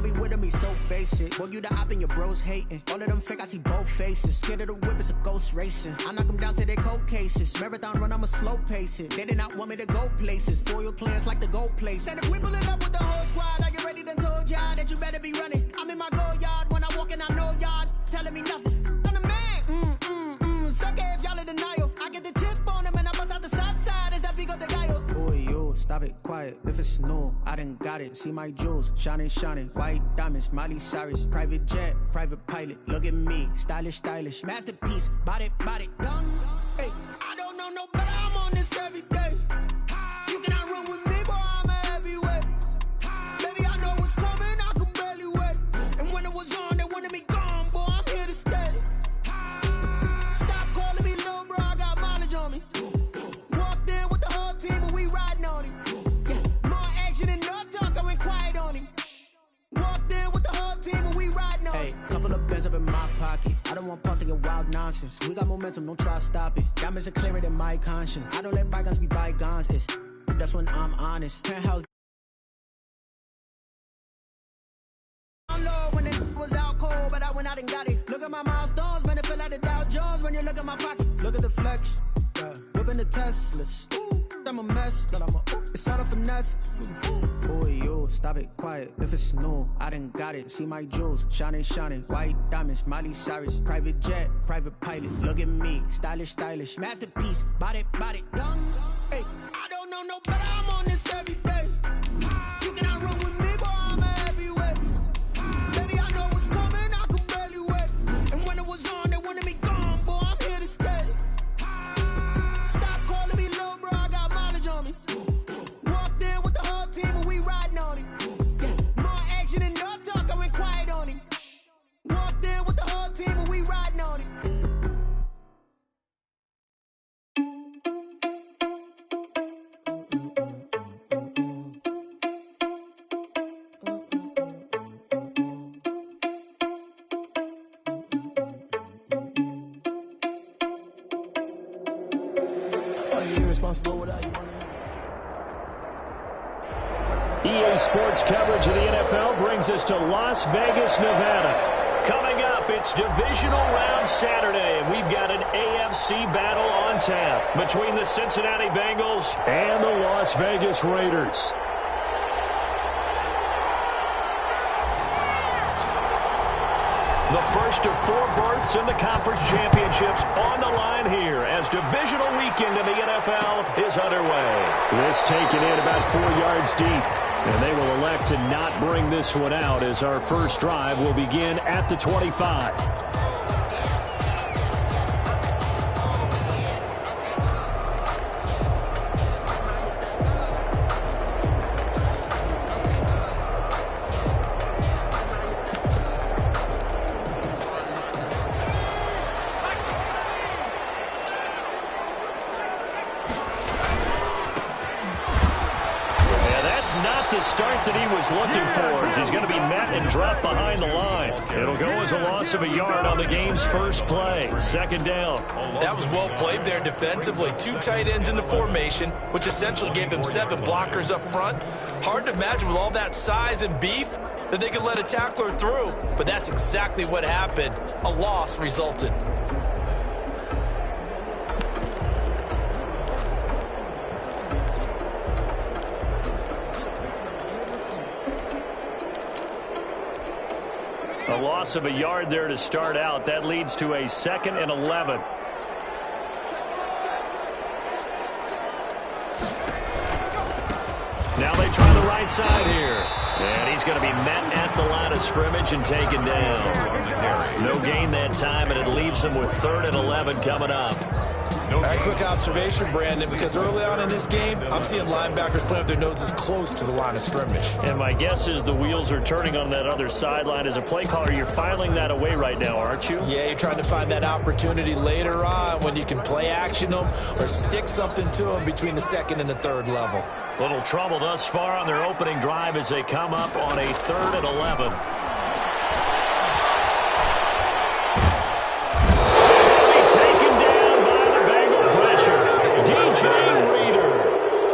be with me so basic. Boy, you the op and your bros hating. All of them fake, I see both faces. Scared of the whip, it's a ghost racing. I knock them down to their cold cases. Marathon run, I'ma slow pace it. They did not want me to go places. Foil plans like the gold place. And if we pulling up with the whole squad, are you ready? Done told y'all that you better be running. I'm in my go yard when I walk in, I know y'all telling me nothing. I'm the man. Suck it if y'all in denial. I get the chip on him and I bust out the south side. Is that Vigo the guy? Boy, you stop it, quiet. If it's new, I done got it. See my jewels, shining, shining. White diamonds, Miley Cyrus. Private jet, private pilot. Look at me, stylish, stylish. Masterpiece, body, done. Hey, I don't know no better. I'm on this every day. You cannot run with me, boy. I'm a heavyweight. Baby, I know what's coming. I could barely wait. And when it was on, they wanted me gone, boy. I'm here to stay. Stop calling me little bro. I got mileage on me. Walked in with the whole team and we riding on him. Yeah, more action and no talk. I went quiet on him. Walked in with the whole team and we riding on him. Hey, couple of bands up in my pocket. I don't want pause to get wild nonsense. We got momentum, don't try to stop it. Diamonds are clearer than my conscience. I don't let bygones be bygones. That's when I'm honest. Penthouse. When it was out cold, but I went out and got it. Look at my milestones, man, it feel like the Dow Jones when you look at my pocket. Look at the flex, whipping the Teslas. I'm a mess, but it's all a finesse. Boy, you stop it, quiet. If it's new, I done got it. See my jewels, shining, shining. White diamonds, Miley Cyrus. Private jet, private pilot. Look at me, stylish, stylish. Masterpiece, body, done. Hey, I don't know no better. I'm on this every day. You cannot run with me, boy. I'm a heavyweight. Baby, I know what's coming. I could barely wait. And when it was on, they wanted me gone, boy. I'm here to stay. Stop calling me little bro. I got mileage on me. Walked in with the whole team and we riding on him. Yeah, more action and no talk. I went quiet on him. Walked in with the whole team and we riding on him. EA Sports coverage of the NFL brings us to Las Vegas, Nevada. Coming up, it's Divisional Round Saturday, and we've got an AFC battle on tap between the Cincinnati Bengals and the Las Vegas Raiders. The first of 4 berths in the conference championships on the line here as divisional weekend in the NFL is underway. This taken in about 4 yards deep, and they will elect to not bring this one out as our first drive will begin at the 25. Not the start that he was looking for as he's going to be met and dropped behind the line. It'll go as a loss of a yard on the game's first play. Second down. That was well played there defensively. 2 tight ends in the formation, which essentially gave them 7 blockers up front. Hard to imagine with all that size and beef that they could let a tackler through. But that's exactly what happened. A loss resulted. A loss of a yard there to start out. That leads to a 2nd and 11. Now they try the right side here. And he's going to be met at the line of scrimmage and taken down. No gain that time, and it leaves him with 3rd and 11 coming up. All right, quick observation, Brandon, because early on in this game, I'm seeing linebackers playing with their noses close to the line of scrimmage. And my guess is the wheels are turning on that other sideline. As a play caller, you're filing that away right now, aren't you? Yeah, you're trying to find that opportunity later on when you can play action them or stick something to them between the 2nd and the 3rd level. Little trouble thus far on their opening drive as they come up on a 3rd and 11.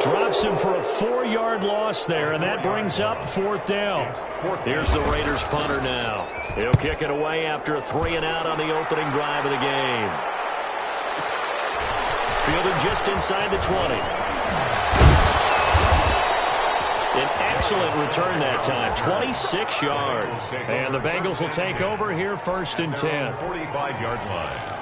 Drops him for a 4-yard loss there, and that brings up 4th down. Here's the Raiders punter now. He'll kick it away after a 3-and-out on the opening drive of the game. Fielded just inside the 20. An excellent return that time, 26 yards. And the Bengals will take over here 1st and 10. 45-yard line.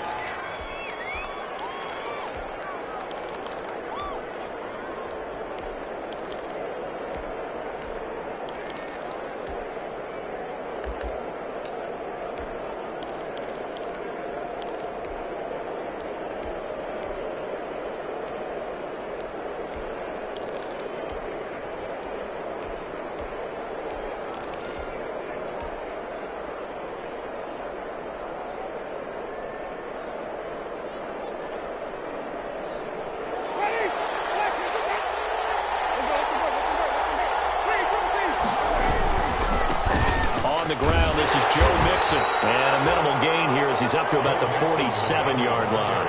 And a minimal gain here as he's up to about the 47-yard line.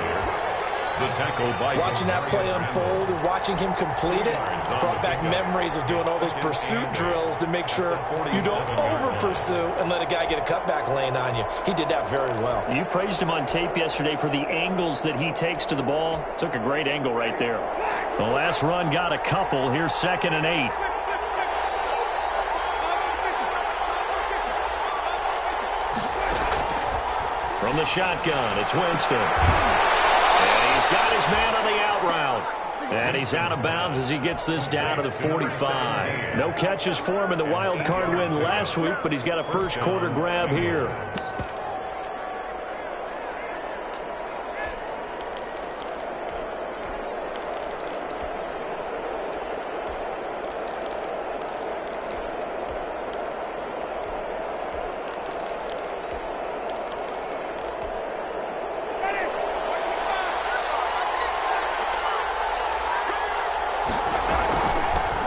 Watching that play unfold and watching him complete it brought back memories of doing all those pursuit drills to make sure you don't over-pursue and let a guy get a cutback lane on you. He did that very well. You praised him on tape yesterday for the angles that he takes to the ball. Took a great angle right there. The last run got a couple. Here's 2nd and 8. From the shotgun, it's Winston. And he's got his man on the out route. And he's out of bounds as he gets this down to the 45. No catches for him in the wild card win last week, but he's got a first quarter grab here.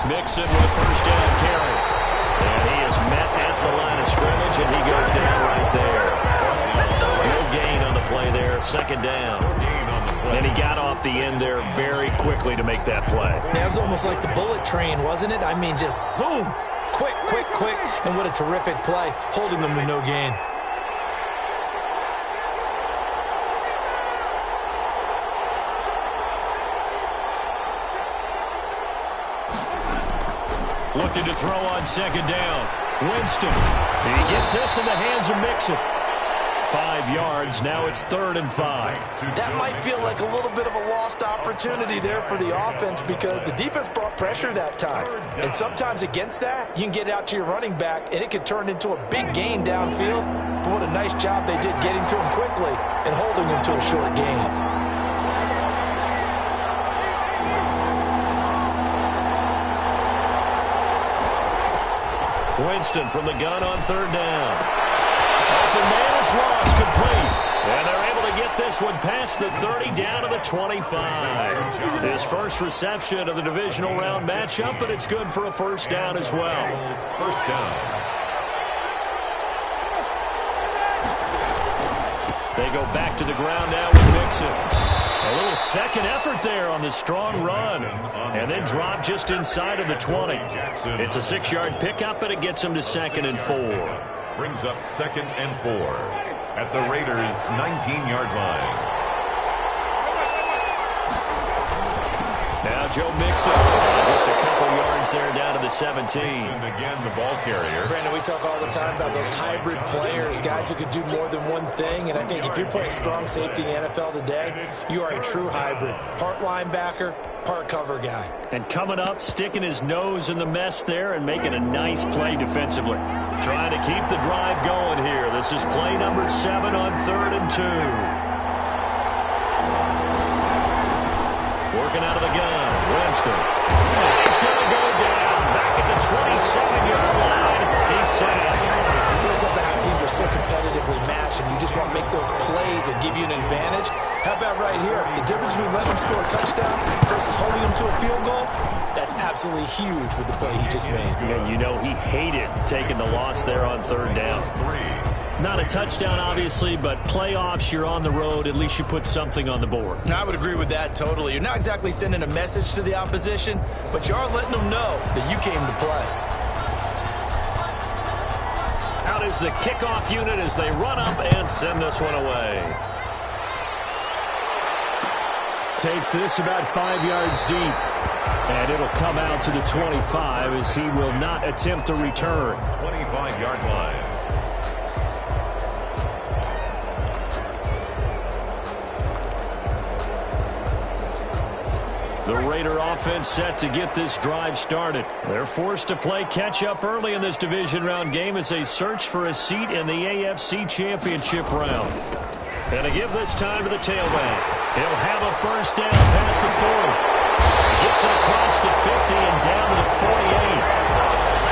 Mixon with a first down carry. And he is met at the line of scrimmage, and he goes down right there. No gain on the play there, 2nd down. And he got off the end there very quickly to make that play. That was almost like the bullet train, wasn't it? I mean, just zoom. Quick, quick, quick. And what a terrific play, holding them to no gain. Looking to throw on 2nd down. Winston. He gets this in the hands of Mixon. 5 yards. Now it's 3rd and 5. That might feel like a little bit of a lost opportunity there for the offense because the defense brought pressure that time. And sometimes against that, you can get out to your running back, and it could turn into a big gain downfield. But what a nice job they did getting to him quickly and holding him to a short gain. Winston from the gun on 3rd down. Open man is lost, complete. And they're able to get this one past the 30 down to the 25. His first reception of the divisional round matchup, but it's good for a first down as well. First down. They go back to the ground now with Mixon. A little second effort there on the strong run. And then drop just inside of the 20. It's a 6-yard pickup, and it gets him to 2nd and 4. Brings up 2nd and 4 at the Raiders' 19-yard line. Now Joe Mixon, just a couple yards there down to the 17. And again, the ball carrier. Brandon, we talk all the time about those hybrid players, guys who can do more than one thing. And I think if you're playing strong safety in the NFL today, you are a true hybrid. Part linebacker, part cover guy. And coming up, sticking his nose in the mess there and making a nice play defensively. Trying to keep the drive going here. This is play number 7 on 3rd and 2. Working out of the gun, Winston. He's going to go down back at the 27-yard line. He's sacked. Those other teams are so competitively matched, and you just want to make those plays that give you an advantage. How about right here? The difference between letting them score a touchdown versus holding them to a field goal, that's absolutely absolutely huge with the play he just made. And you know he hated taking the loss there on third down. Not a touchdown, obviously, but playoffs, you're on the road. At least you put something on the board. I would agree with that totally. You're not exactly sending a message to the opposition, but you are letting them know that you came to play. Out is the kickoff unit as they run up and send this one away. Takes this about 5 yards deep. And it'll come out to the 25 as he will not attempt to return. 25-yard line. The Raider offense set to get this drive started. They're forced to play catch-up early in this division round game as they search for a seat in the AFC Championship round. And they give this time to the tailback. He'll have a first down past the 40. He gets it across the 50 and down to the 48.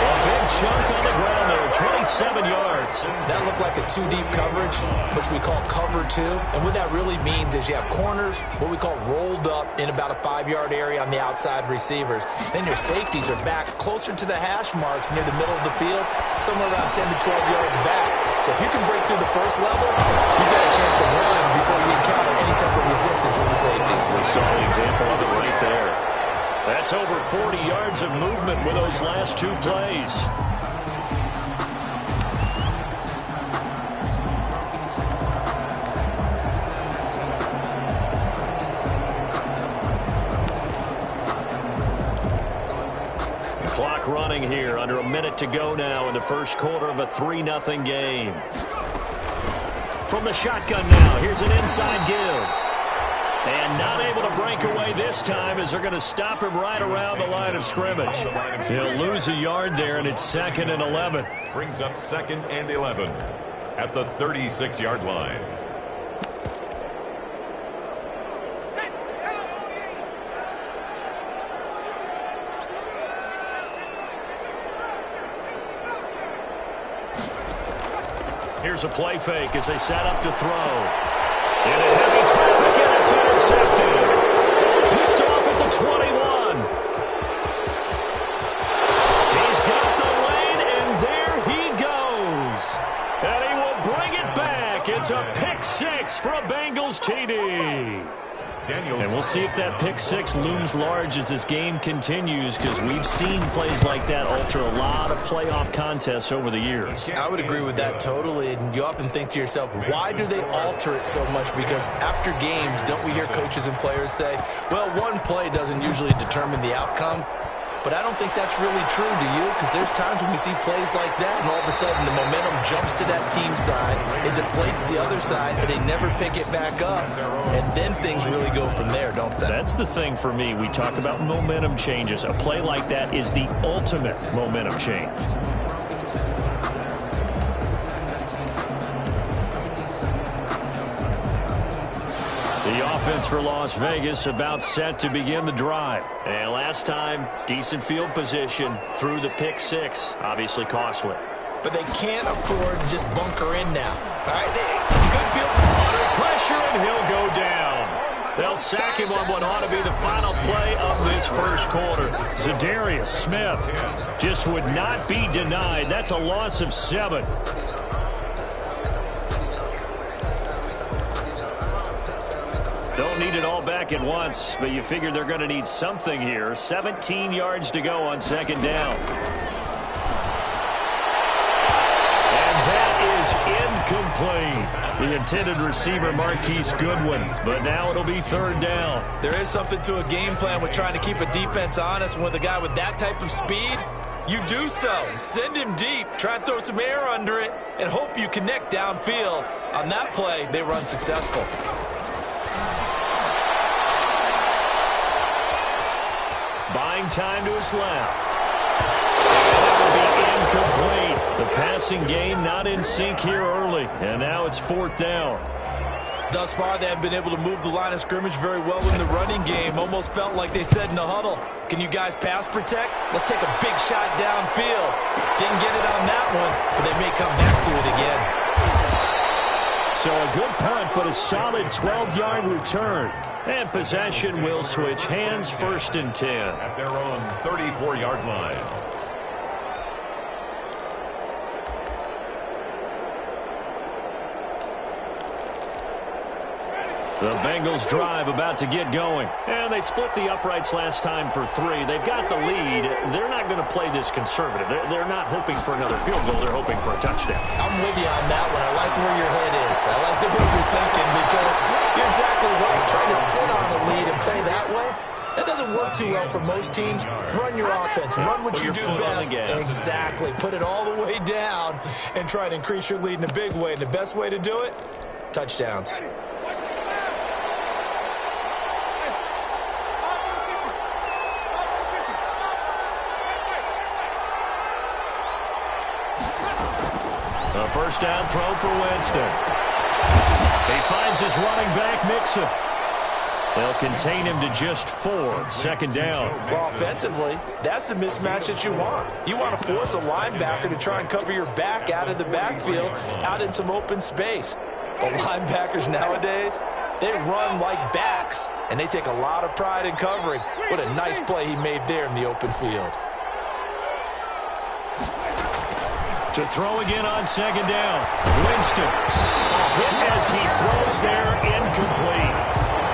A big chunk on the ground there, 27 yards. That looked like a two-deep coverage, which we call cover two. And what that really means is you have corners, what we call rolled up in about a 5-yard area on the outside receivers. Then your safeties are back closer to the hash marks near the middle of the field, somewhere around 10 to 12 yards back. So if you can break through the first level, you've got a chance to run before you encounter any type of resistance from the safeties. We saw an example of it right there. That's over 40 yards of movement with those last two plays. The clock running here, under a minute to go now in the first quarter of a 3-0 game. From the shotgun now, here's an inside give. And not able to break away this time as they're going to stop him right around the line of scrimmage. He'll lose a yard there, and it's 2nd and 11. Brings up 2nd and 11 at the 36-yard line. Here's a play fake as they set up to throw. Into heavy traffic, and it's intercepted. Picked off at the 21. He's got the lane, and there he goes. And he will bring it back. It's a pick six for a Bengals TD. And we'll see if that pick six looms large as this game continues, because we've seen plays like that alter a lot of playoff contests over the years. I would agree with that totally, and you often think to yourself, why do they alter it so much? Because after games, don't we hear coaches and players say, well, one play doesn't usually determine the outcome? But I don't think that's really true, do you? Because there's times when we see plays like that, and all of a sudden the momentum jumps to that team side, it deflates the other side, and they never pick it back up. And then things really go from there, don't they? That's the thing for me. We talk about momentum changes. A play like that is the ultimate momentum change. The offense for Las Vegas about set to begin the drive. And last time, decent field position through the pick six. Obviously costly. But they can't afford to just bunker in now. All right, good field. Under pressure, and he'll go down. They'll sack him on what ought to be the final play of this first quarter. Zadarius Smith just would not be denied. That's a loss of 7. Don't need it all back at once, but you figure they're going to need something here. 17 yards to go on 2nd down. And that is incomplete. The intended receiver, Marquise Goodwin, but now it'll be 3rd down. There is something to a game plan with trying to keep a defense honest. With a guy with that type of speed, you do so. Send him deep, try and throw some air under it, and hope you connect downfield. On that play, they were unsuccessful. Buying time to his left. And that will be incomplete. The passing game not in sync here early. And now it's 4th down. Thus far, they have been able to move the line of scrimmage very well in the running game. Almost felt like they said in the huddle, can you guys pass protect? Let's take a big shot downfield. Didn't get it on that one, but they may come back to it again. So a good punt, but a solid 12-yard return. And possession will switch hands, 1st and 10. At their own 34-yard line. The Bengals drive about to get going. And they split the uprights last time for 3. They've got the lead. They're not going to play this conservative. They're not hoping for another field goal. They're hoping for a touchdown. I'm with you on that one. I like where your head is. I like the way you're thinking because you're exactly right. Trying to sit on a lead and play that way, that doesn't work too well for most teams. Run your offense. Run what you do best. Exactly. Put it all the way down and try to increase your lead in a big way. And the best way to do it, touchdowns. A first down throw for Winston. He finds his running back, Mixon. They'll contain him to just 4. 2nd down. Well, offensively, that's the mismatch that you want. You want to force a linebacker to try and cover your back out of the backfield, out in some open space. But linebackers nowadays, they run like backs, and they take a lot of pride in covering. What a nice play he made there in the open field. To throw again on 2nd down. Winston. A hit as he throws there, incomplete.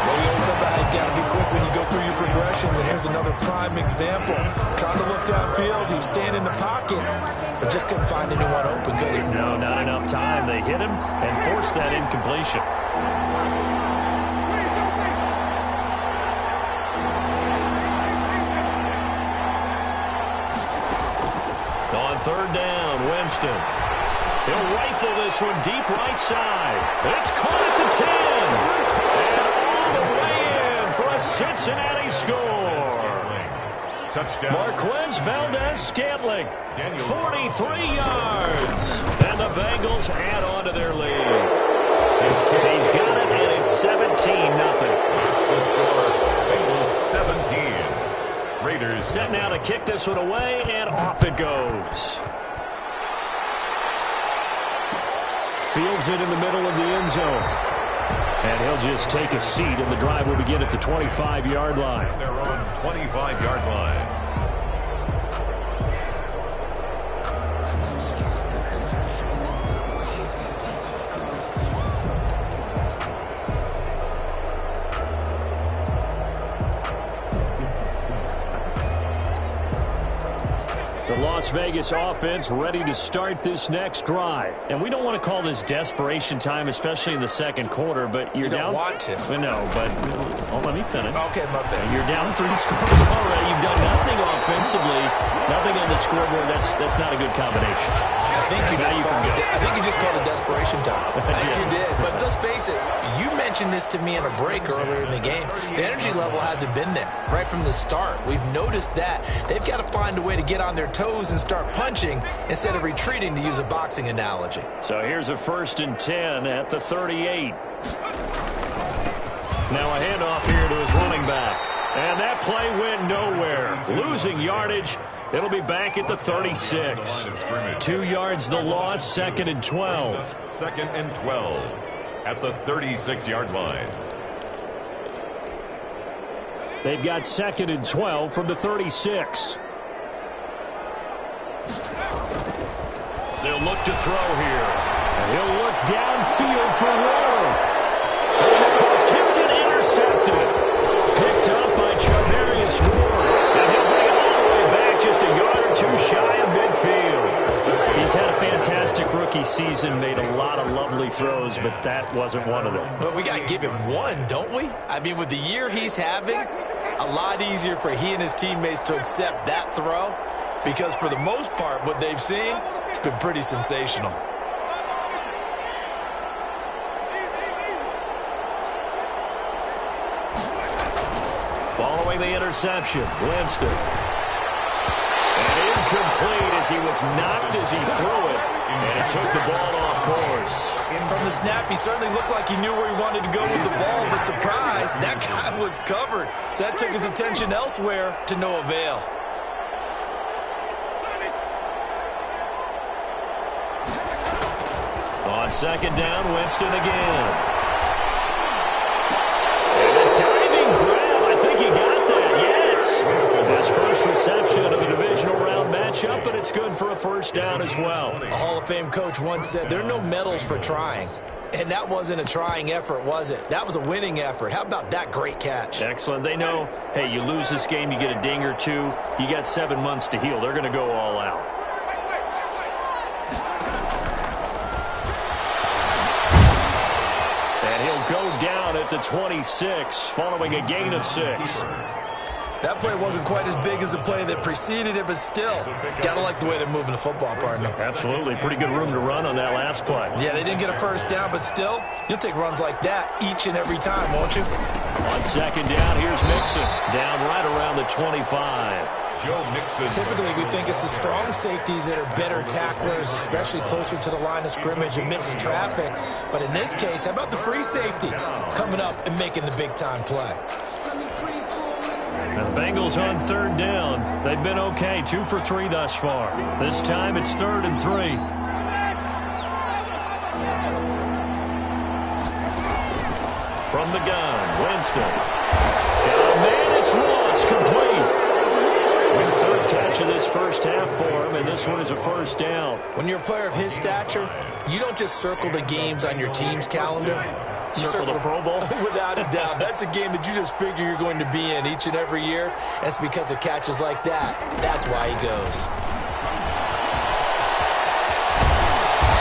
Well, we always talk about how you've got to be quick when you go through your progressions, and here's another prime example. Trying to look downfield, he was standing in the pocket, but just couldn't find anyone open, could he? No, not enough time. They hit him and forced that incompletion. On 3rd down, Winston. He'll rifle this one deep right side. It's caught at the 10. And all the way in for a Cincinnati score. Touchdown. Marquez Valdez-Scantling, 43 yards. And the Bengals add on to their lead. He's got it, and it's 17-0. That's the score. Bengals 17. Raiders set now to kick this one away, and off it goes. Fields it in the middle of the end zone. And he'll just take a seat, and the drive will begin at the 25-yard line. Their own 25-yard line. The Las Vegas offense ready to start this next drive. And we don't want to call this desperation time, especially in the 2nd quarter, but you're down. You don't want to. No, but let me finish. Okay, my bad. You're down 3 scores already. You've done nothing offensively, nothing on the scoreboard. That's not a good combination. I think you just called it desperation time. I think you did. But let's face it, you mentioned this to me in a break earlier in the game. The energy level hasn't been there right from the start. We've noticed that. They've got to find a way to get on their toes and start punching instead of retreating, to use a boxing analogy. So here's a 1st and 10 at the 38. Now a handoff here to his running back. And that play went nowhere. Losing yardage. It'll be back at the 36. 2 yards the loss, 2nd and 12. 2nd and 12 at the 36-yard line. They've got 2nd and 12 from the 36. They'll look to throw here. And he'll look downfield for Ward. And this ball's tipped and intercepted. Picked up by Charvarius Ward. And he'll bring it all the way back just a yard or 2 shy of midfield. He's had a fantastic rookie season, made a lot of lovely throws, but that wasn't one of them. But we got to give him one, don't we? I mean, with the year he's having, a lot easier for he and his teammates to accept that throw, because for the most part, what they've seen, it's been pretty sensational. Following the interception, Winston. And incomplete as he was knocked as he threw it. And he took the ball off course. From the snap, he certainly looked like he knew where he wanted to go with the ball. But surprise, that guy was covered. So that took his attention elsewhere to no avail. On 2nd down, Winston again. And a possession of the divisional round matchup, but it's good for a first down as well. A Hall of Fame coach once said there are no medals for trying. And that wasn't a trying effort, was it? That was a winning effort. How about that great catch? Excellent. They know, hey, you lose this game, you get a ding or two, you got 7 months to heal. They're going to go all out. And he'll go down at the 26, following a gain of 6. That play wasn't quite as big as the play that preceded it, but still, gotta like the way they're moving the football, partner. Absolutely. Pretty good room to run on that last play. Yeah, they didn't get a first down, but still, you'll take runs like that each and every time, won't you? On second down, here's Mixon. Down right around the 25. Joe Mixon. Typically, we think it's the strong safeties that are better tacklers, especially closer to the line of scrimmage amidst traffic. But in this case, how about the free safety coming up and making the big-time play? And the Bengals on third down. They've been okay, 2 for 3 thus far. This time it's 3rd and 3. From the gun, Winston. Got a man, it's Ross, complete. Third catch of this first half for him, and this one is a first down. When you're a player of his stature, you don't just circle the games on your team's calendar. You circle the Pro Bowl? Without a doubt. That's a game that you just figure you're going to be in each and every year. And it's because of catches like that. That's why he goes.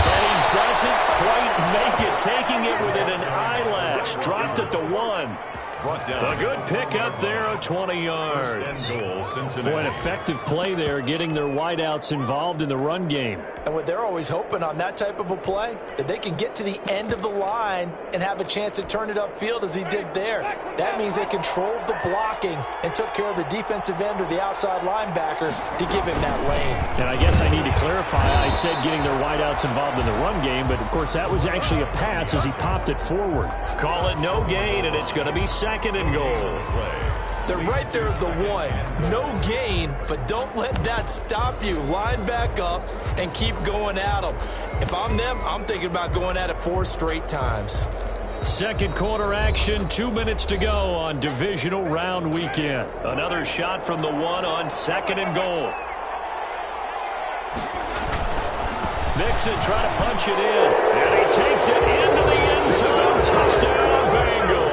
And he doesn't quite make it, taking it within an eyelash. Dropped at the 1. A good pick up there of 20 yards. Boy, an effective play there, getting their wideouts involved in the run game. And what they're always hoping on that type of a play, that they can get to the end of the line and have a chance to turn it upfield as he did there. That means they controlled the blocking and took care of the defensive end or the outside linebacker to give him that lane. And I guess I need to clarify, I said getting their wideouts involved in the run game, but of course that was actually a pass as he popped it forward. Call it no gain, and it's going to be 2nd and goal. They're right there at the 1. No gain, but don't let that stop you. Line back up and keep going at them. If I'm them, I'm thinking about going at it 4 straight times. Second quarter action, 2 minutes to go on divisional round weekend. Another shot from the 1 on 2nd and goal. Mixon trying to punch it in, and he takes it into the end zone. Touchdown, Bengals.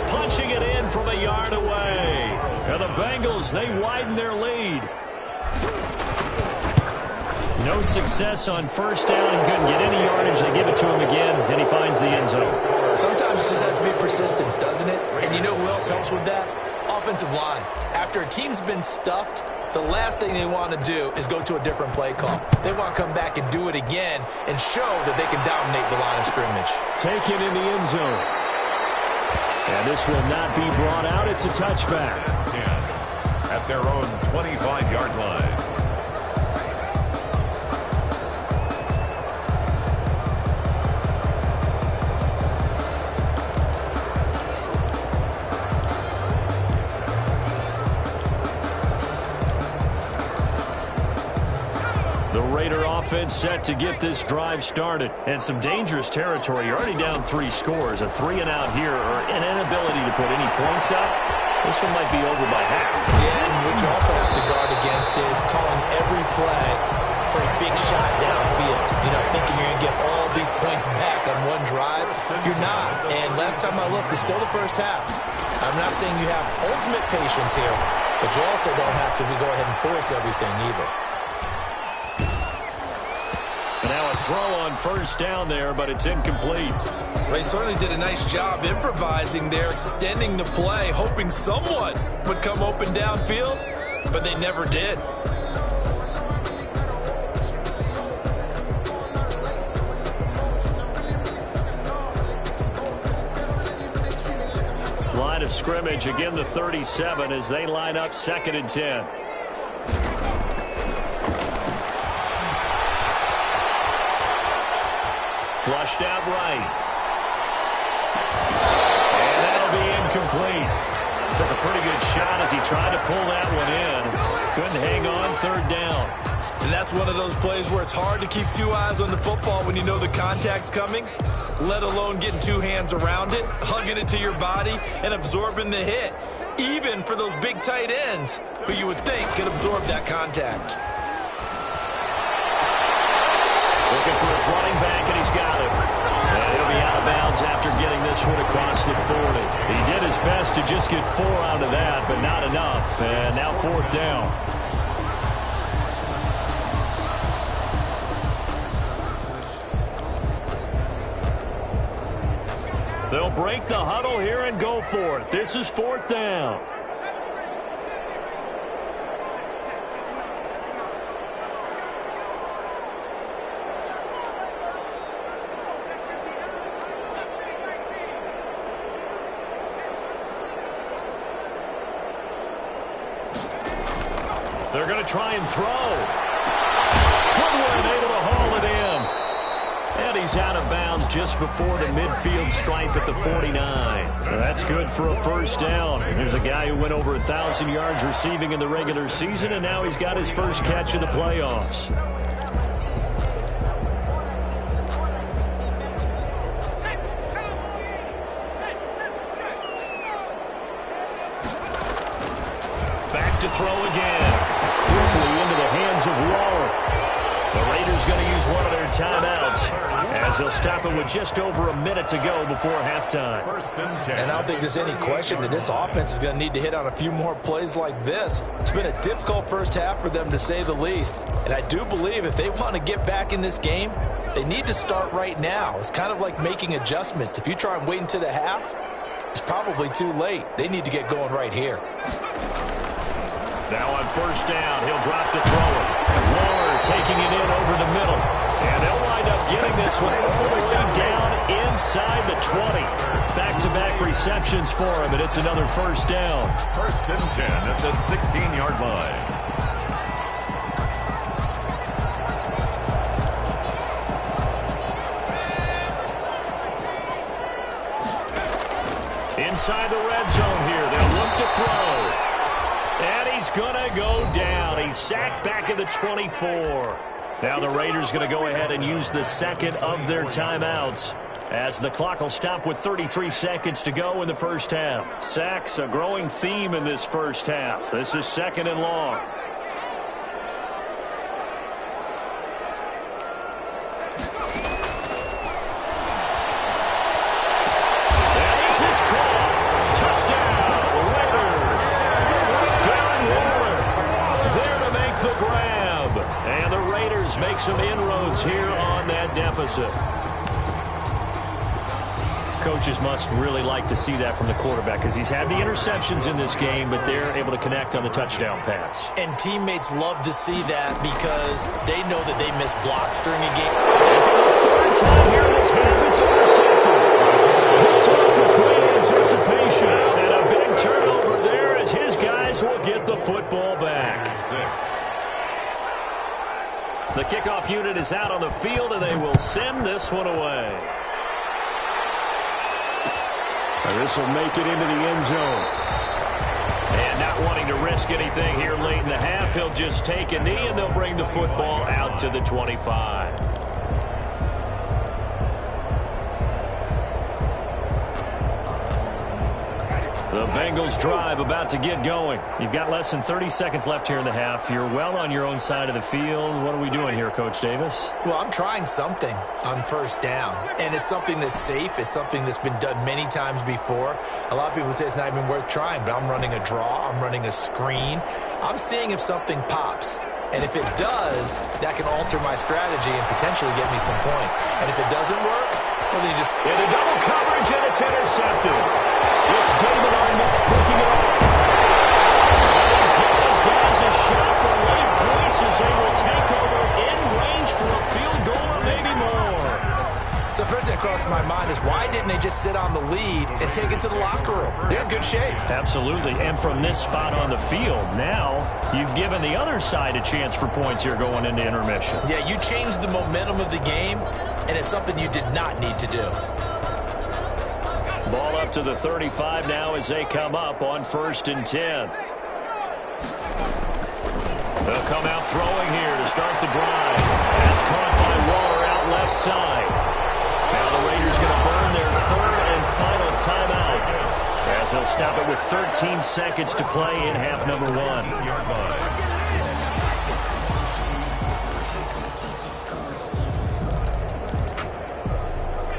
Punching it in from a yard away. And the Bengals, they widen their lead. No success on first down. He couldn't get any yardage. They give it to him again, and he finds the end zone. Sometimes it just has to be persistence, doesn't it? And you know who else helps with that? Offensive line. After a team's been stuffed, the last thing they want to do is go to a different play call. They want to come back and do it again and show that they can dominate the line of scrimmage. Taken in the end zone. And this will not be brought out. It's a touchback. 10 at their own 25-yard line. The Raider offense set to get this drive started. And some dangerous territory. You're already down 3 scores. A 3-and-out here, or an inability to put any points up. This one might be over by half. Yeah, and what you also have to guard against is calling every play for a big shot downfield. You know, thinking you're going to get all these points back on one drive. You're not. And last time I looked, it's still the first half. I'm not saying you have ultimate patience here, but you also don't have to go ahead and force everything either. Now a throw on first down there, but it's incomplete. They certainly did a nice job improvising there, extending the play, hoping someone would come open downfield, but they never did. Line of scrimmage, again the 37 as they line up 2nd and 10. Flushed out right. And that'll be incomplete. Took a pretty good shot as he tried to pull that one in. Couldn't hang on, 3rd down. And that's one of those plays where it's hard to keep 2 eyes on the football when you know the contact's coming, let alone getting 2 hands around it, hugging it to your body, and absorbing the hit. even for those big tight ends who you would think could absorb that contact. Looking for his running back, and he's got it. And he'll be out of bounds after getting this one across the 40. He did his best to just get 4 out of that, but not enough. And now 4th down. They'll break the huddle here and go for it. This is 4th down. They're going to try and throw. Goodwin able to haul it in. And he's out of bounds just before the midfield stripe at the 49. That's good for a 1st down. And there's a guy who went over 1,000 yards receiving in the regular season, and now he's got his first catch in the playoffs. Back to throw again. Quickly into the hands of Waller. The Raiders going to use one of their timeouts as they'll stop it with just over a minute to go before halftime. 1st and 10. And I don't think there's any question that this offense is going to need to hit on a few more plays like this. It's been a difficult first half for them, to say the least. And I do believe if they want to get back in this game, they need to start right now. It's kind of like making adjustments. If you try and wait until the half, it's probably too late. They need to get going right here. Now on 1st down, he'll drop to throw it. Waller taking it in over the middle. And they'll wind up getting this one all the way down inside the 20. Back-to-back receptions for him, and it's another 1st down. 1st and 10 at the 16-yard line. Inside the red zone here, they'll look to throw. And he's going to go down. He's sacked back at the 24. Now the Raiders going to go ahead and use the second of their timeouts as the clock will stop with 33 seconds to go in the first half. Sacks, a growing theme in this first half. This is 2nd and long. And this is caught. Touchdown, Raiders. Darren Waller there to make the grab. And the Raiders make some inroads here on that deficit. Coaches must really like to see that from the quarterback because he's had the interceptions in this game, but they're able to connect on the touchdown pass. And teammates love to see that because they know that they miss blocks during a game. And for the 3rd time here in this half, it's intercepted. Picked off with great anticipation. And a big turnover there as his guys will get the football back. 6. The kickoff unit is out on the field, and they will send this one away. And this will make it into the end zone. And not wanting to risk anything here late in the half, he'll just take a knee, and they'll bring the football out to the 25. The Bengals drive about to get going. You've got less than 30 seconds left here in the half. You're well on your own side of the field. What are we doing here, Coach Davis? Well, I'm trying something on 1st down, and it's something that's safe. It's something that's been done many times before. A lot of people say it's not even worth trying, but I'm running a draw. I'm running a screen. I'm seeing if something pops. And if it does, that can alter my strategy and potentially get me some points. And if it doesn't work, well, then you just... Into double coverage, and it's intercepted. It's David Arnett picking it up. And he's giving his guys a shot for late points as they will take over in range for a field goal or maybe more. So first thing that crossed my mind is why didn't they just sit on the lead and take it to the locker room? They're in good shape. Absolutely. And from this spot on the field, now you've given the other side a chance for points here going into intermission. Yeah, you changed the momentum of the game, and it's something you did not need to do. Ball up to the 35 now as they come up on 1st and 10. They'll come out throwing here to start the drive. That's caught by Waller out left side. Now the Raiders going to burn their 3rd and final timeout. As they'll stop it with 13 seconds to play in half number one.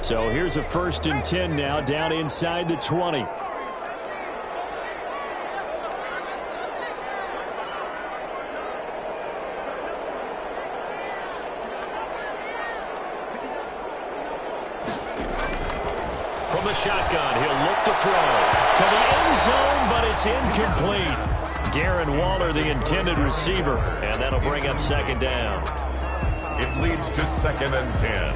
So here's a 1st and 10 now, down inside the 20. From the shotgun, he'll look to throw to the end zone, but it's incomplete. Darren Waller, the intended receiver, and that'll bring up 2nd down. It leads to 2nd and 10.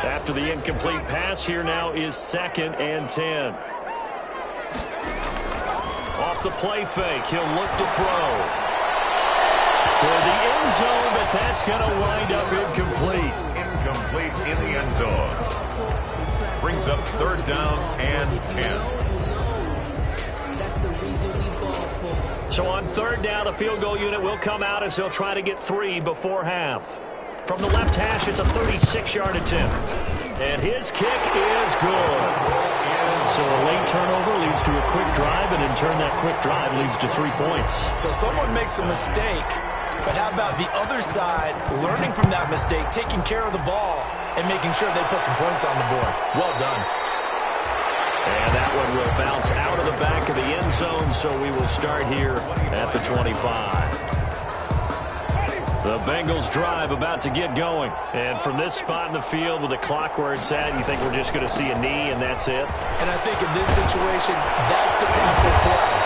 After the incomplete pass, here now is 2nd and 10. Off the play fake, he'll look to throw toward the end zone, but that's going to wind up incomplete. Incomplete in the end zone. Brings up 3rd down and 10. So on 3rd down, the field goal unit will come out as they'll try to get 3 before half. From the left hash, it's a 36-yard attempt. And his kick is good. So a late turnover leads to a quick drive, and in turn that quick drive leads to 3 points. So someone makes a mistake, but how about the other side learning from that mistake, taking care of the ball, and making sure they put some points on the board. Well done. And that one will bounce out of the back of the end zone, so we will start here at the 25. The Bengals drive about to get going. And from this spot in the field with the clock where it's at, you think we're just going to see a knee and that's it? And I think in this situation, that's the pinnacle play.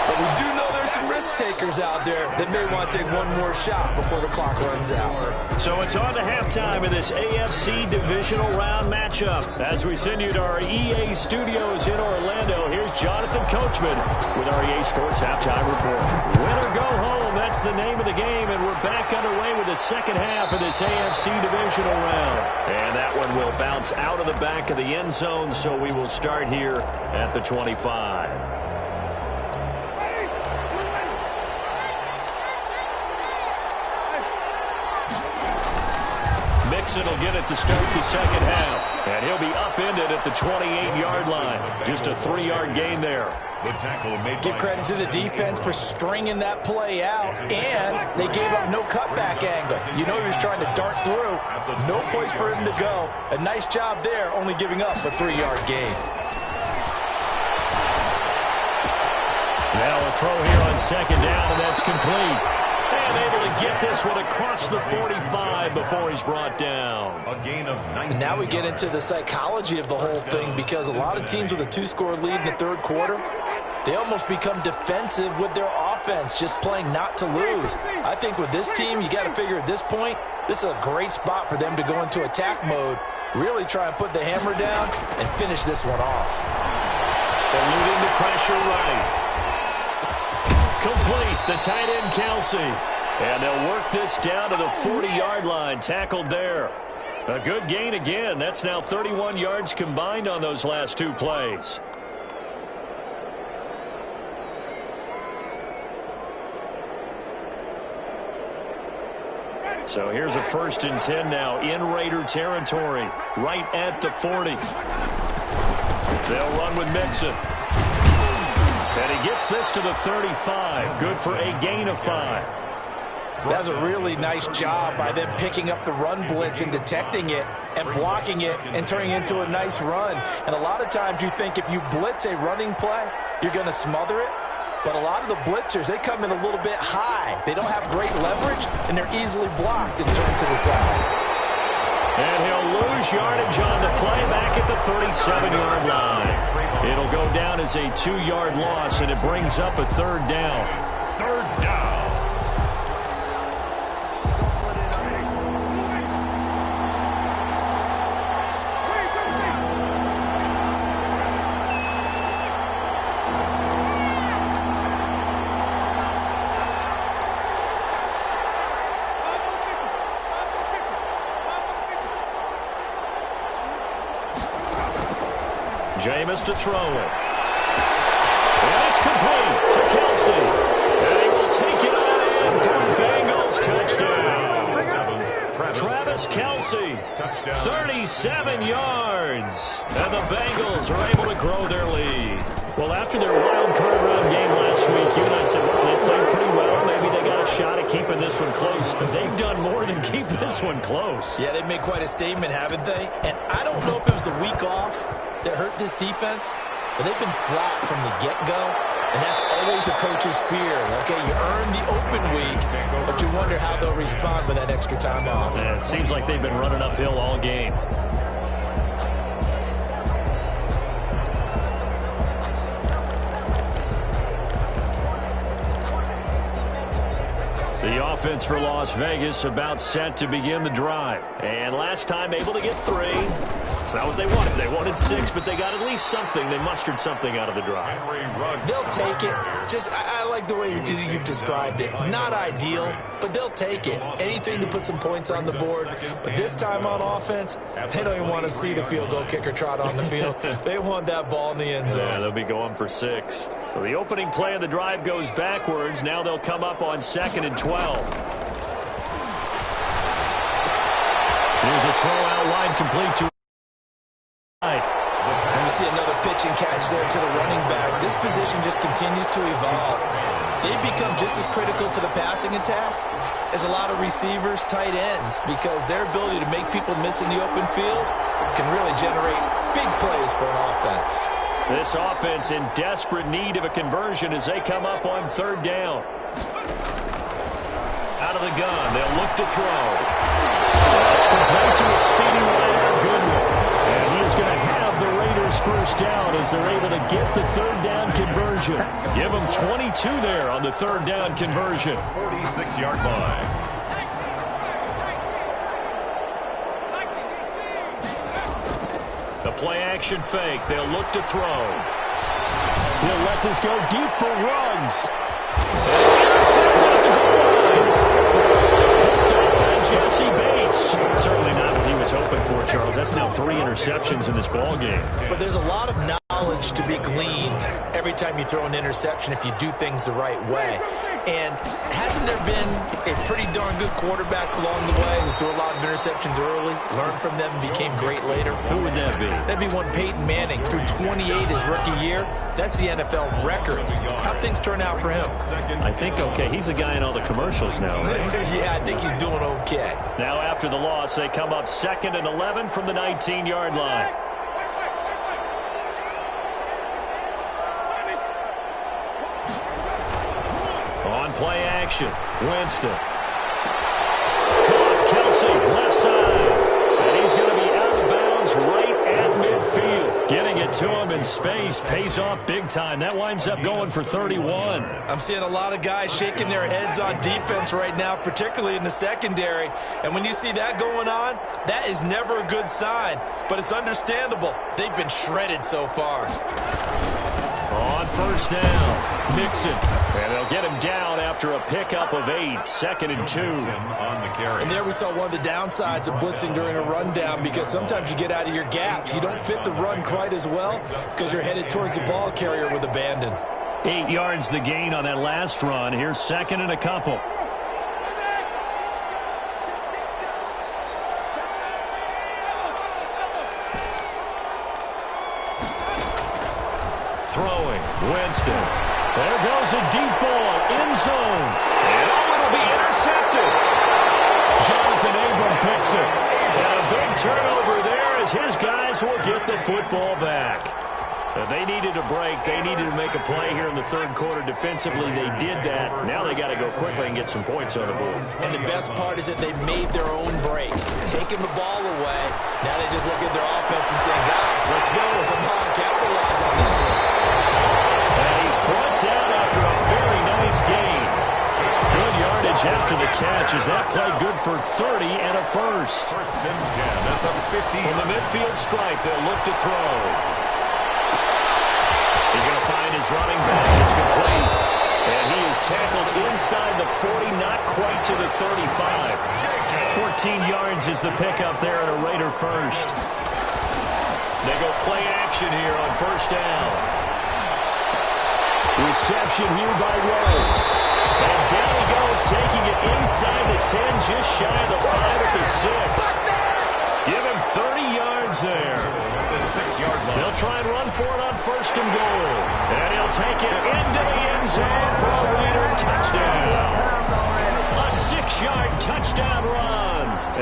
But we do know there's some risk takers out there that may want to take one more shot before the clock runs out. So it's on to halftime in this AFC Divisional Round matchup. As we send you to our EA studios in Orlando, here's Jonathan Coachman with our EA Sports Halftime Report. Win or go home, that's the name of the game, and we're back underway with the second half of this AFC Divisional Round. And that one will bounce out of the back of the end zone, so we will start here at the 25. Mixon will get it to start the second half. And he'll be upended at the 28-yard line. Just a 3-yard gain there. The tackle made. Give credit to the defense for stringing that play out, and they gave up no cutback angle. You know he was trying to dart through. No place for him to go. A nice job there, only giving up a 3-yard gain. Now a throw here on 2nd down, and that's complete. And able to get this one across the 45 before he's brought down. A gain of 19. And now we get into the psychology of the whole thing, because a lot of teams with a 2-score lead in the 3rd quarter, they almost become defensive with their offense, just playing not to lose. I think with this team, you got to figure at this point, this is a great spot for them to go into attack mode, really try and put the hammer down and finish this one off. Eluding the pressure right. Complete, the tight end Kelsey. And they'll work this down to the 40-yard line, tackled there. A good gain again. That's now 31 yards combined on those last 2 plays. So here's a 1st and 10 now in Raider territory, right at the 40. They'll run with Mixon. And he gets this to the 35. Good for a gain of 5. That's a really nice job by them picking up the run blitz and detecting it and blocking it and turning it into a nice run. And a lot of times you think if you blitz a running play, you're going to smother it. But a lot of the blitzers, they come in a little bit high. They don't have great leverage, and they're easily blocked and turned to the side. And he'll lose yardage on the play back at the 37-yard line. It'll go down as a 2-yard loss, and it brings up a 3rd down. 3rd down. Jameis to throw it. And it's complete to Kelsey. And he will take it on in for a Bengals touchdown. Travis Travis Kelce, Touchdown. 37 yards. And the Bengals are able to grow their lead. Well, after their wild card round game last week, you and I said, well, they played pretty well. Maybe they got a shot at keeping this one close. They've done more than keep this one close. Yeah, they've made quite a statement, haven't they? And I don't know if it was the week off that hurt this defense, but they've been flat from the get-go. And that's always a coach's fear. Okay, you earn the open week, but you wonder how they'll respond with that extra time off. Yeah, it seems like they've been running uphill all game. The offense for Las Vegas about set to begin the drive. And last time able to get 3. It's not what they wanted. They wanted 6, but they got at least something. They mustered something out of the drive. They'll take it. I like the way you've described it. Not ideal, but they'll take it. Anything to put some points on the board. But this time on offense, they don't even want to see the field goal kicker trot on the field. They want that ball in the end zone. Yeah, they'll be going for 6. So the opening play of the drive goes backwards. Now they'll come up on 2nd and 12. Here's a throw out wide, complete to and we see another pitch and catch there to the running back. This position just continues to evolve. They've become just as critical to the passing attack as a lot of receivers, tight ends, because their ability to make people miss in the open field can really generate big plays for an offense. This offense in desperate need of a conversion as they come up on 3rd down. Out of the gun, they'll look to throw. It's complete to a speedy wide Goodwin. And he is going to have the Raiders first down as they're able to get the 3rd down conversion. Give them 22 there on the 3rd down conversion. 46-yard line. The play action fake. They'll look to throw. He'll let this go deep for Ruggs. And it's intercepted at the goal line. Picked up by Jesse Bates. Certainly not what he was hoping for, Charles. That's now 3 interceptions in this ball game. But there's a lot of knowledge to be gleaned every time you throw an interception if you do things the right way. And hasn't there been a pretty darn good quarterback along the way who threw a lot of interceptions early, learned from them, became great later? Who would that be? That'd be one Peyton Manning. Threw 28 his rookie year. That's the NFL record. How'd things turn out for him? I think okay. He's the guy in all the commercials now, right? Yeah, I think he's doing okay. Now after the loss, they come up 2nd and 11 from the 19-yard line. On play action, Winston. Caught Kelce, left side. And he's going to be out of bounds right at midfield. Getting it to him in space pays off big time. That winds up going for 31. I'm seeing a lot of guys shaking their heads on defense right now, particularly in the secondary. And when you see that going on, that is never a good sign. But it's understandable. They've been shredded so far. On 1st down, Mixon. And they'll get him down after a pickup of 8, 2nd and 2. And there we saw one of the downsides of blitzing during a rundown, because sometimes you get out of your gaps. You don't fit the run quite as well because you're headed towards the ball carrier with abandon. 8 yards the gain on that last run. Here's 2nd and a couple. Throwing, Winston. There goes a deep ball, end zone. And it'll be intercepted. Jonathan Abram picks it. And a big turnover there as his guys will get the football back. They needed a break. They needed to make a play here in the 3rd quarter. Defensively, they did that. Now they got to go quickly and get some points on the board. And the best part is that they made their own break, taking the ball away. Now they just look at their offense and say, guys, let's go. Come on, capitalize on this one. And he's brought down after a very nice gain. Good yardage after the catch as that play good for 30 and a first. First and 10 at the 50. From the midfield stripe, they'll look to throw. He's going to find his running back. It's complete. And he is tackled inside the 40, not quite to the 35. 14 yards is the pickup there at a Raider first. They go play action here on 1st down. Reception here by Rose. And down he goes, taking it inside the 10, just shy of the 5 at the 6.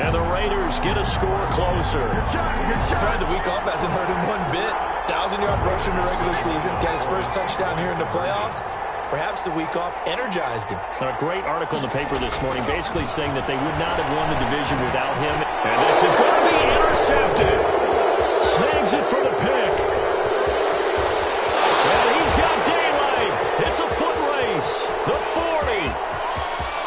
And the Raiders get a score closer. Fred, the week off hasn't hurt him one bit. 1,000-yard rusher in the regular season. Got his first touchdown here in the playoffs. Perhaps the week off energized him. A great article in the paper this morning basically saying that they would not have won the division without him. And this is going to be intercepted. Snags it for the pick. And he's got daylight. It's a foot race. The 40.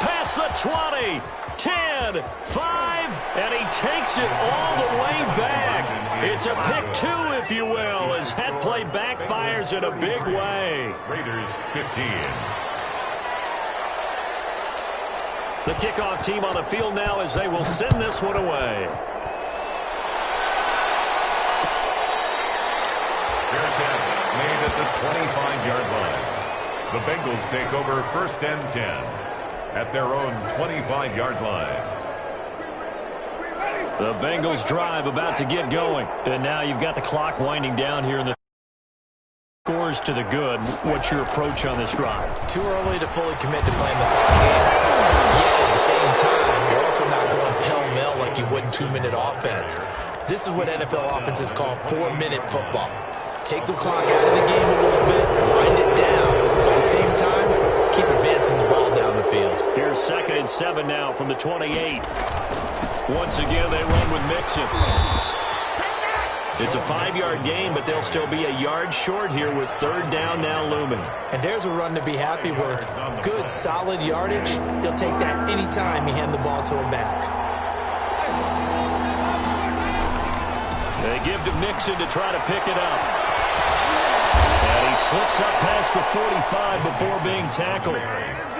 Past the 20. 10. 5. And he takes it all the way back. It's a pick two, if you will, as that play backfires in a big way. Raiders 15. The kickoff team on the field now as they will send this one away. Fair catch made at the 25-yard line. The Bengals take over 1st and 10 at their own 25-yard line. The Bengals drive about to get going. And now you've got the clock winding down here in the scores to the good. What's your approach on this drive? Too early to fully commit to playing the clock game. Yet at the same time, you're also not going pell-mell like you would in 2-minute offense. This is what NFL offenses call 4-minute football. Take the clock out of the game a little bit, wind it down. But at the same time, keep advancing the ball down the field. Here's 2nd and 7 now from the 28. Once again, they run with Mixon. It's a 5-yard gain, but they'll still be a yard short here with 3rd down now looming. And there's a run to be happy with. Good, solid yardage. He'll take that any time you hand the ball to a back. They give to Mixon to try to pick it up. And he slips up past the 45 before being tackled.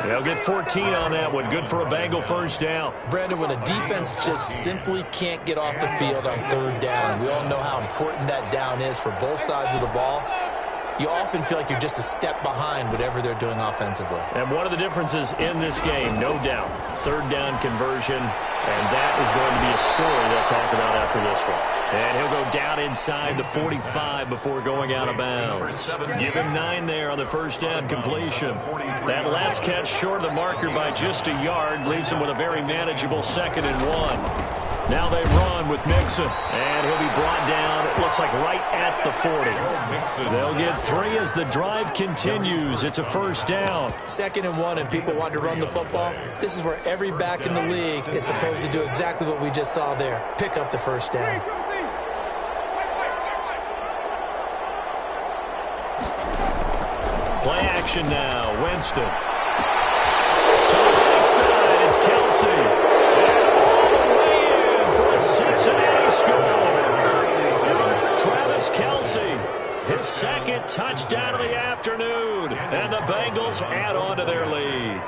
They'll get 14 on that one. Good for a Bengal 1st down. Brandon, when a defense just simply can't get off the field on 3rd down, we all know how important that down is for both sides of the ball. You often feel like you're just a step behind whatever they're doing offensively. And one of the differences in this game, no doubt, 3rd down conversion, and that is going to be a story they'll talk about after this one. And he'll go down inside the 45 before going out of bounds. Give him 9 there on the 1st down completion. That last catch short of the marker by just a yard leaves him with a very manageable 2nd and 1. Now they run with Mixon, and he'll be brought down, it looks like right at the 40. They'll get 3 as the drive continues. It's a 1st down. 2nd and 1, and people want to run the football. This is where every back in the league is supposed to do exactly what we just saw there. Pick up the 1st down. Play action now. Winston. To the right side, it's Kelsey. All the way in for a Cincinnati score. Travis Kelsey, his 2nd touchdown of the afternoon. And the Bengals add on to their lead.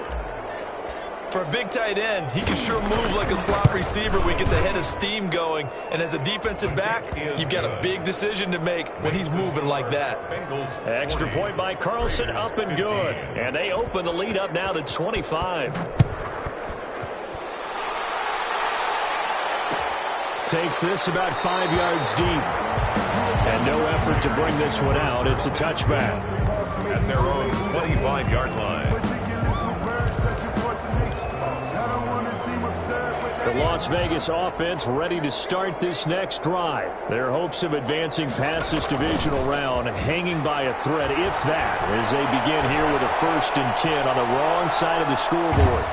For a big tight end, he can sure move like a slot receiver when he gets a head of steam going. And as a defensive back, you've got a big decision to make when he's moving like that. Extra point by Carlson, up and good. And they open the lead up now to 25. Takes this about 5 yards deep. And no effort to bring this one out. It's a touchback. At their own 25-yard line. The Las Vegas offense ready to start this next drive. Their hopes of advancing past this divisional round hanging by a thread, if that, as they begin here with a 1st and 10 on the wrong side of the scoreboard.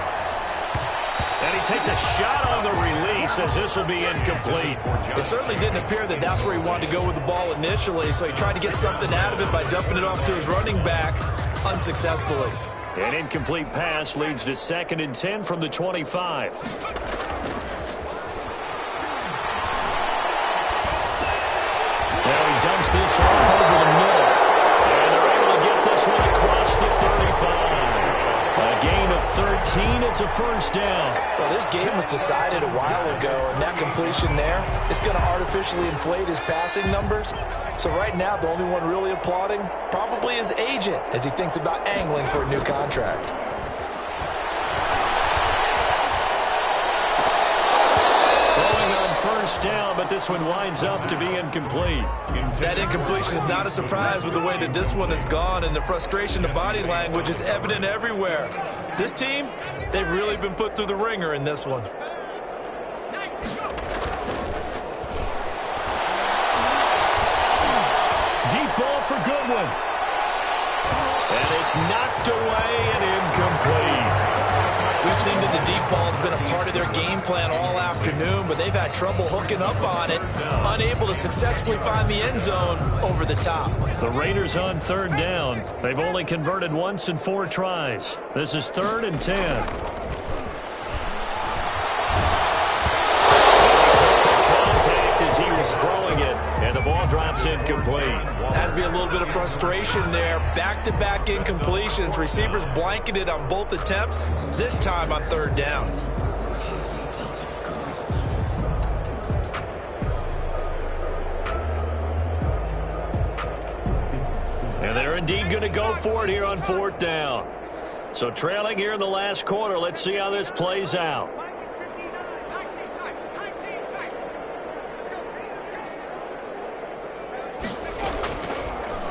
And he takes a shot on the release as this will be incomplete. It certainly didn't appear that that's where he wanted to go with the ball initially, so he tried to get something out of it by dumping it off to his running back unsuccessfully. An incomplete pass leads to 2nd and 10 from the 25. Now he dumps this off over the middle. And they're able to get this one across the 35. A gain of 13. It's a 1st down. Well, this game was decided a while ago, and that completion there is going to artificially inflate his passing numbers. So right now, the only one really applauding probably his agent as he thinks about angling for a new contract. Throwing on 1st down, but this one winds up to be incomplete. That incompletion is not a surprise with the way that this one has gone, and the frustration, the body language is evident everywhere. This team, they've really been put through the ringer in this one. Deep ball for Goodwin. And it's knocked away and incomplete. We've seen that the deep ball has been a part of their game plan all afternoon, but they've had trouble hooking up on it, unable to successfully find the end zone over the top. The Raiders on third down. They've only converted once in 4 tries. This is 3rd and 10. As he was throwing it, and the ball drops incomplete. Has to be a little bit of frustration there. Back-to-back incompletions. Receivers blanketed on both attempts, this time on 3rd down. And they're indeed going to go for it here on 4th down. So trailing here in the last quarter, let's see how this plays out.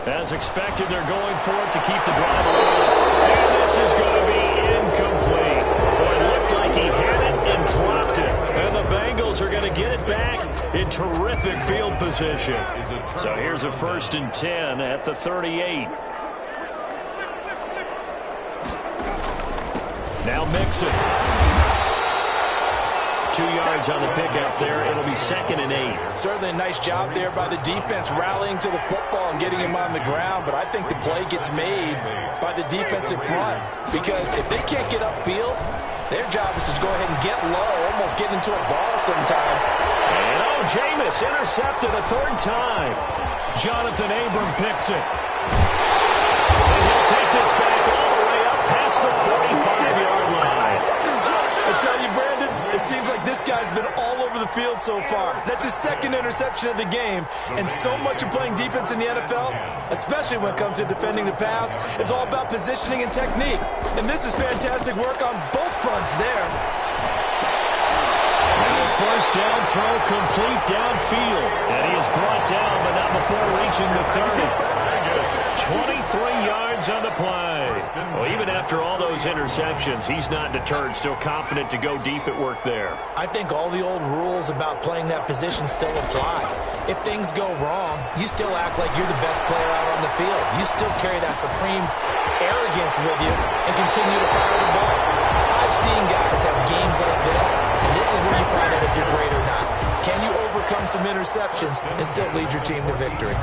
As expected, they're going for it to keep the drive alive. And this is going to be incomplete. Boy, it looked like he had it and dropped it. And the Bengals are going to get it back in terrific field position. So here's a 1st and 10 at the 38. Now Mixon. 2 yards on the pickup there. It'll be 2nd and 8. Certainly a nice job there by the defense rallying to the football and getting him on the ground, but I think the play gets made by the defensive front because if they can't get upfield, their job is to go ahead and get low, almost get into a ball sometimes. And Jameis intercepted a 3rd time. Jonathan Abram picks it. And he'll take this back all the way up past the 45-yard line. I tell you, Brandon, it seems like this guy's been all over the field so far. That's his 2nd interception of the game. And so much of playing defense in the NFL, especially when it comes to defending the pass, is all about positioning and technique. And this is fantastic work on both fronts there. And a 1st down throw complete downfield. And he is brought down, but not before reaching the 30. 23 yards on the play. Well, even after all those interceptions, he's not deterred, still confident to go deep at work there. I think all the old rules about playing that position still apply. If things go wrong, you still act like you're the best player out on the field. You still carry that supreme arrogance with you and continue to fire the ball. I've seen guys have games like this, and this is where you find out if you're great or not. Can you overcome some interceptions and still lead your team to victory?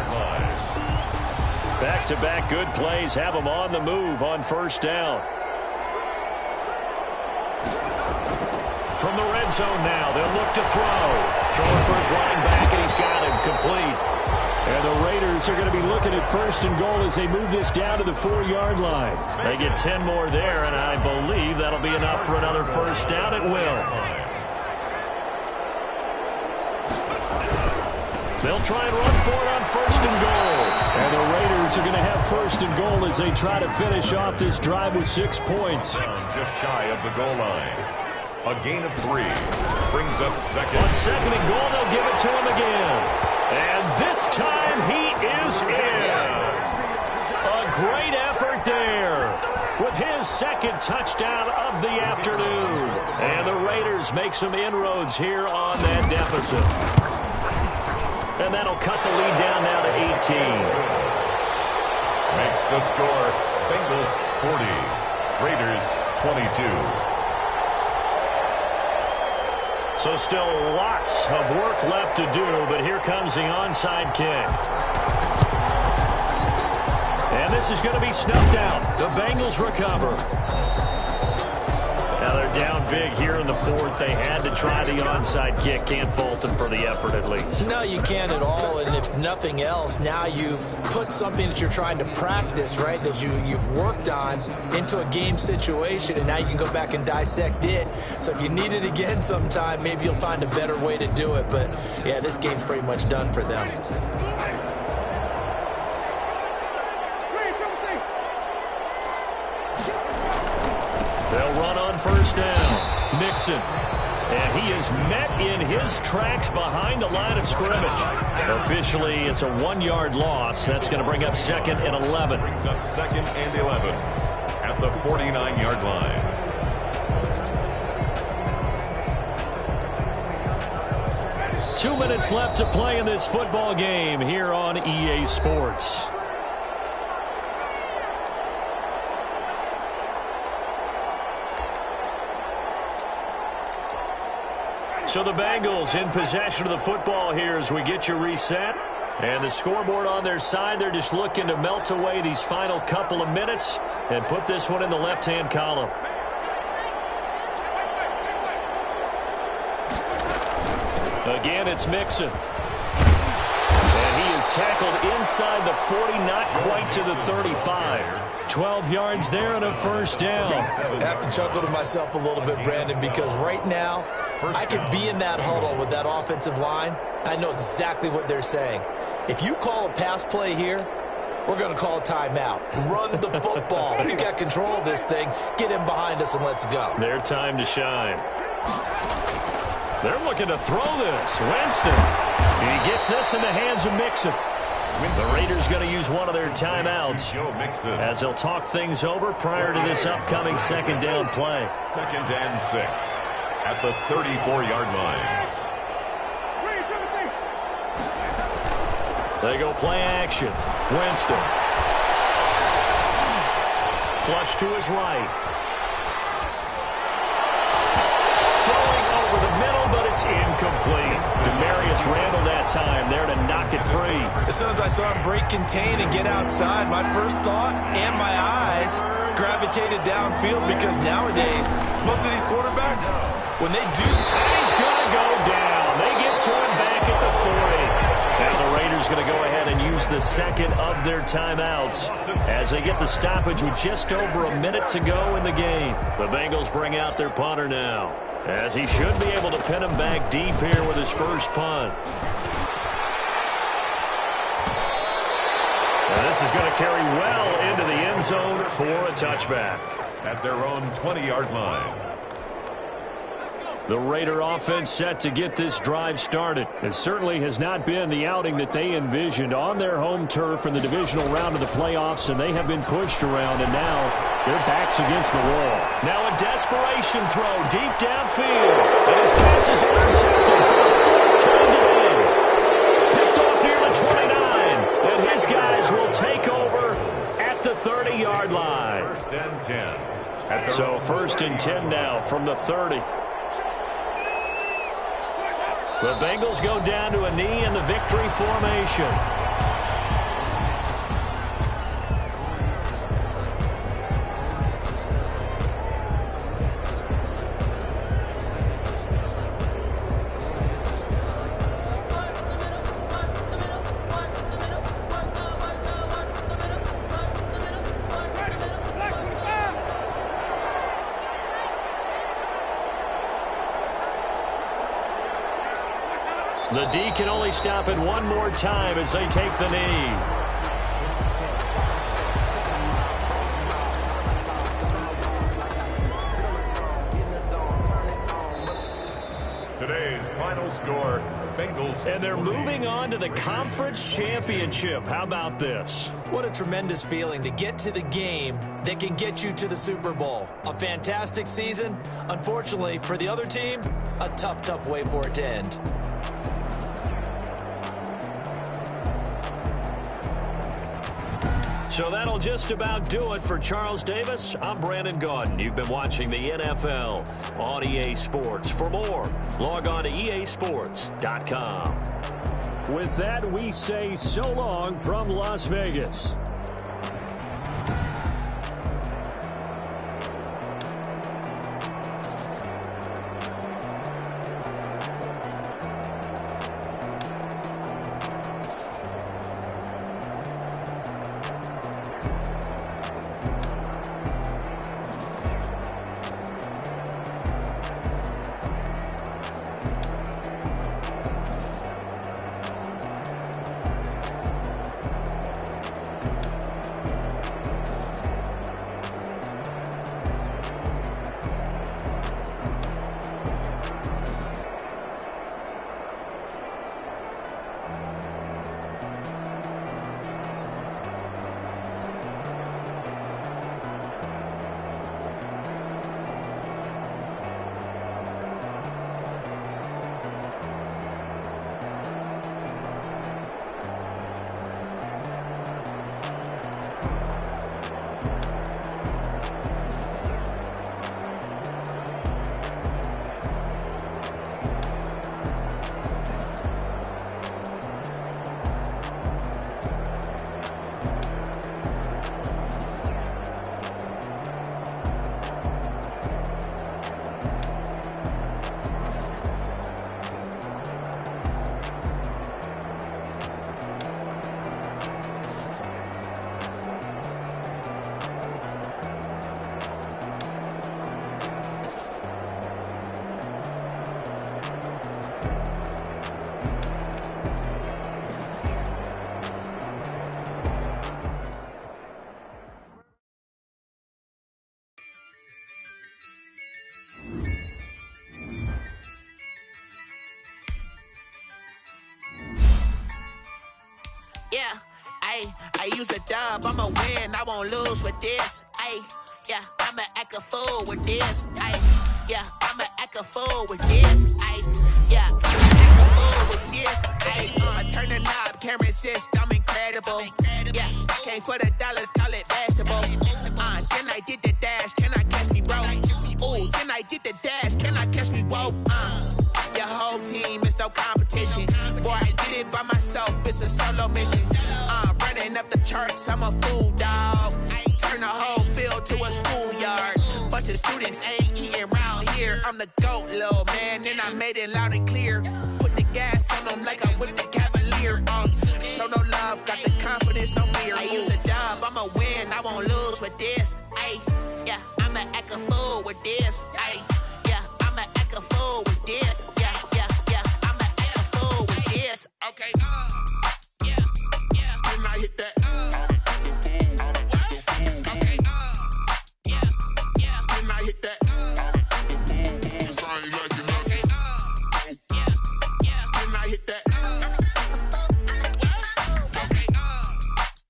Back-to-back good plays have them on the move on 1st down. From the red zone now, they'll look to throw. Throwing for his running back, and he's got him complete. And the Raiders are going to be looking at 1st and goal as they move this down to the 4-yard line. They get 10 more there, and I believe that'll be enough for another 1st down. It will. They'll try and run for it on 1st and goal. And the Raiders are going to have 1st and goal as they try to finish off this drive with 6 points. Just shy of the goal line. A gain of 3 brings up 2nd. On 2nd and goal, they'll give it to him again. And this time he is in. Yes. A great effort there with his 2nd touchdown of the afternoon. And the Raiders make some inroads here on that deficit. And that'll cut the lead down now to 18. Makes the score Bengals 40, Raiders 22. So still lots of work left to do, but here comes the onside kick. And this is going to be snuffed out. The Bengals recover. Now they're down big here in the 4th. They had to try the onside kick. Can't fault them for the effort at least. No, you can't at all. And if nothing else, now you've put something that you're trying to practice, right, that you've worked on into a game situation, and now you can go back and dissect it. So if you need it again sometime, maybe you'll find a better way to do it. But, yeah, this game's pretty much done for them. They'll run on 1st down. Mixon. And he is met in his tracks behind the line of scrimmage. Officially, it's a 1-yard loss. That's going to bring up 2nd and 11. Brings up 2nd and 11 at the 49-yard line. 2 minutes left to play in this football game here on EA Sports. So the Bengals in possession of the football here as we get you reset. And the scoreboard on their side, they're just looking to melt away these final couple of minutes and put this one in the left-hand column. Again, it's Mixon. And he is tackled inside the 40, not quite to the 35. 12 yards there and a first down. I have to chuckle to myself a little bit, Brandon, because right now I could be in that huddle with that offensive line. I know exactly what they're saying. If you call a pass play here, we're going to call a timeout. Run the football. We've got control of this thing. Get in behind us and let's go. Their time to shine. They're looking to throw this. Winston. He gets this in the hands of Mixon. The Raiders going to use one of their timeouts as they'll talk things over prior to this upcoming second down play. 2nd and 6 at the 34-yard line. They go play action. Winston. Flush to his right. Throwing over the middle, but it's incomplete. Demarius Randall that time there to knock it free. As soon as I saw him break contain and get outside, my first thought and my eyes gravitated downfield because nowadays, most of these quarterbacks, when they do, he's going to go down. They get to him back at the 40. Now the Raiders going to go ahead and use the second of their timeouts as they get the stoppage with just over a minute to go in the game. The Bengals bring out their punter now, as he should be able to pin him back deep here with his first punt. And this is going to carry well into the end zone for a touchback. At their own 20-yard line. The Raider offense set to get this drive started. It certainly has not been the outing that they envisioned on their home turf in the divisional round of the playoffs, and they have been pushed around, and now their backs against the wall. Now a desperation throw deep downfield, and his pass is intercepted for the fourth time today. Picked off near the 29, and his guys will take over at the 30-yard line. 1st and 10. So 1st and 10 now from the 30. The Bengals go down to a knee in the victory formation. The D can only stop it one more time as they take the knee. Today's final score, Bengals. And they're moving on to the conference championship. How about this? What a tremendous feeling to get to the game that can get you to the Super Bowl. A fantastic season. Unfortunately, for the other team, a tough, tough way for it to end. So that'll just about do it for Charles Davis. I'm Brandon Gaudin. You've been watching the NFL on EA Sports. For more, log on to easports.com. With that, we say so long from Las Vegas. Ayy, I use a dub, I'ma win, I won't lose with this. Ayy, yeah, I'ma act a fool with this. Ayy, yeah, I'ma act a fool with this. Ayy, yeah, I'ma act a fool with this. Ayy, turn the knob, camera assist, I'm incredible. Yeah, came for the dollars, call it vegetable. Then I did the dash, can I catch me, bro? Ooh, then I did the dash, can I catch me, whoa? Your whole team is no competition. Boy, I did it by myself, it's a solo mission. Running up the charts, I'm a fool, dog. Turn the whole field to a schoolyard. Bunch of students ain't eating round here. I'm the GOAT, little man, and I made it loud and clear. Put the gas on them like I'm with the Cavalier. Show no love, got the confidence, no fear. I use a dub, I'ma win, I won't lose with this. Ay, yeah, I'ma act a fool with this. Ay, yeah, I'ma act a fool with this. Yeah, yeah, yeah, I'ma act a fool with this. Okay, yeah, yeah, can I hit that? Okay, yeah, yeah, can I hit that? Sorry, like you know. Okay, yeah, yeah, can I hit that? Okay,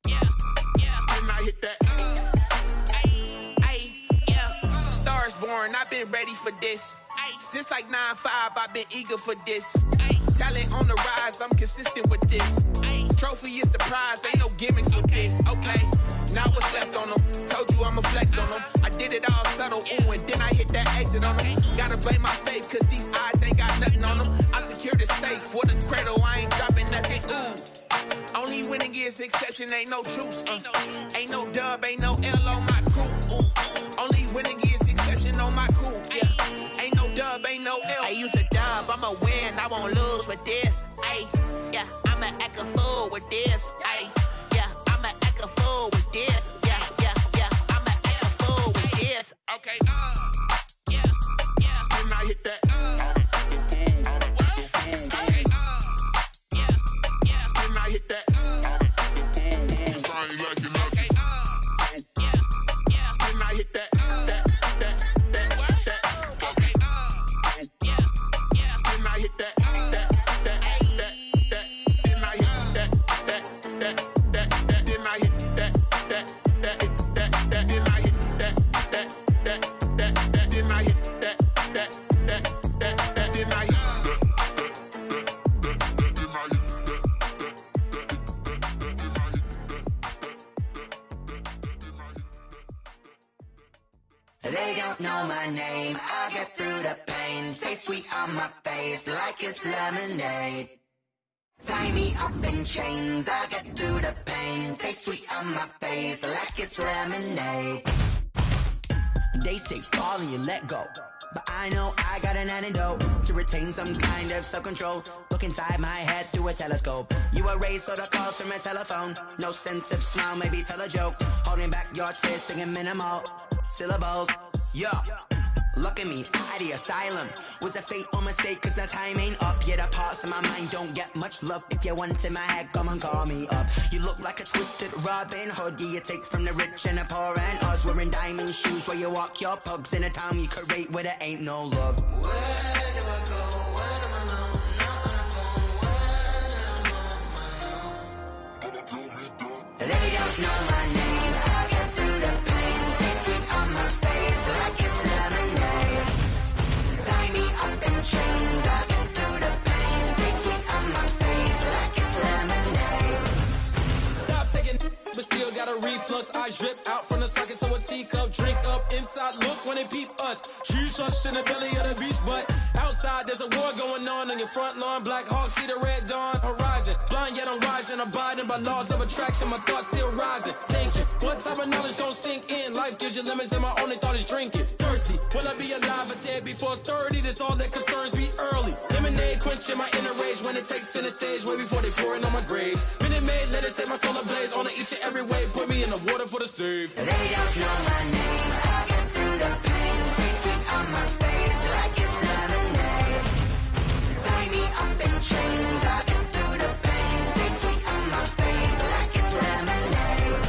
yeah, yeah, can I hit that? Stars born, I've been ready for this. Since like 9-5, I've been eager for this. Talent on the rise, I'm consistent with this. Trophy is the prize, ain't no gimmicks with this. Okay, now what's left on them? Told you I'ma flex on them. I did it all subtle, ooh, and then I hit that exit on them. Gotta blame my faith, cause these odds ain't got nothing on them. I secured the safe for the cradle, I ain't dropping nothing, ooh. Only winning is exception, ain't no truce. Ain't no dub, ain't no L on my crew. Ooh. Only winning is exception on my crew. Yeah, ain't no dub, ain't no L. I use a dub, I'ma win, I won't lose with this. Ay, yeah, I'ma act a fool with this. Ay, yeah, I'ma act a fool with this. Yeah, yeah, yeah, I'ma act a fool with this. Okay, yeah, yeah, can I hit that? Okay, yeah, yeah, can I hit that? Sorry, like you know. Okay, yeah, yeah, can I hit that? Okay, yeah, yeah, can I hit that? They don't know my name, I get through the pain. Taste sweet on my face like it's lemonade. Tie me up in chains, I get through the pain. Taste sweet on my face like it's lemonade. They say fall and you let go, but I know I got an antidote to retain some kind of self-control. Look inside my head through a telescope. You erase all the calls from a telephone. No sense of smile, maybe tell a joke. Holding back your tears, singing minimal syllables. Yeah, look at me, at the asylum. Was a fate or mistake, cause the time ain't up. Yeah, the parts of my mind don't get much love. If you want in my head, come and call me up. You look like a twisted Robin Hood. Yeah, you take from the rich and the poor and us. Wearing diamond shoes where you walk your pugs. In a town you create where there ain't no love. Where do I go? When I'm alone? Not on the phone, when I'm on my own. They don't know my name, I get through the pain. Taste sweet on my face like it's lemonade. Tie me up in chains, I get through the pain. Taste sweet on my face like it's lemonade. Stop taking but still got a reflux. I drip out from the socket to a teacup. Drink up inside, look when they peep us. Shoes us in the belly of the beast, but outside there's a war going on your front lawn. Black Hawk, see the red dawn horizon. Blind yet I'm rising, abiding by laws of attraction. My thoughts still rising, thinking what type of knowledge gon' sink in? Life gives you limits and my only thought is drinking. Thirsty, will I be alive or dead before 30? That's all that concerns me early. Lemonade quenching my inner rage when it takes to the stage way before they pour it on my grave. Minute Maid, let it set my soul ablaze on each and every way. Put me in the water for the save. They don't know my name, I get through the pain. Taste sweet on my face like it's lemonade. Tie me up in chains, I get through the pain. Taste sweet on my face like it's lemonade.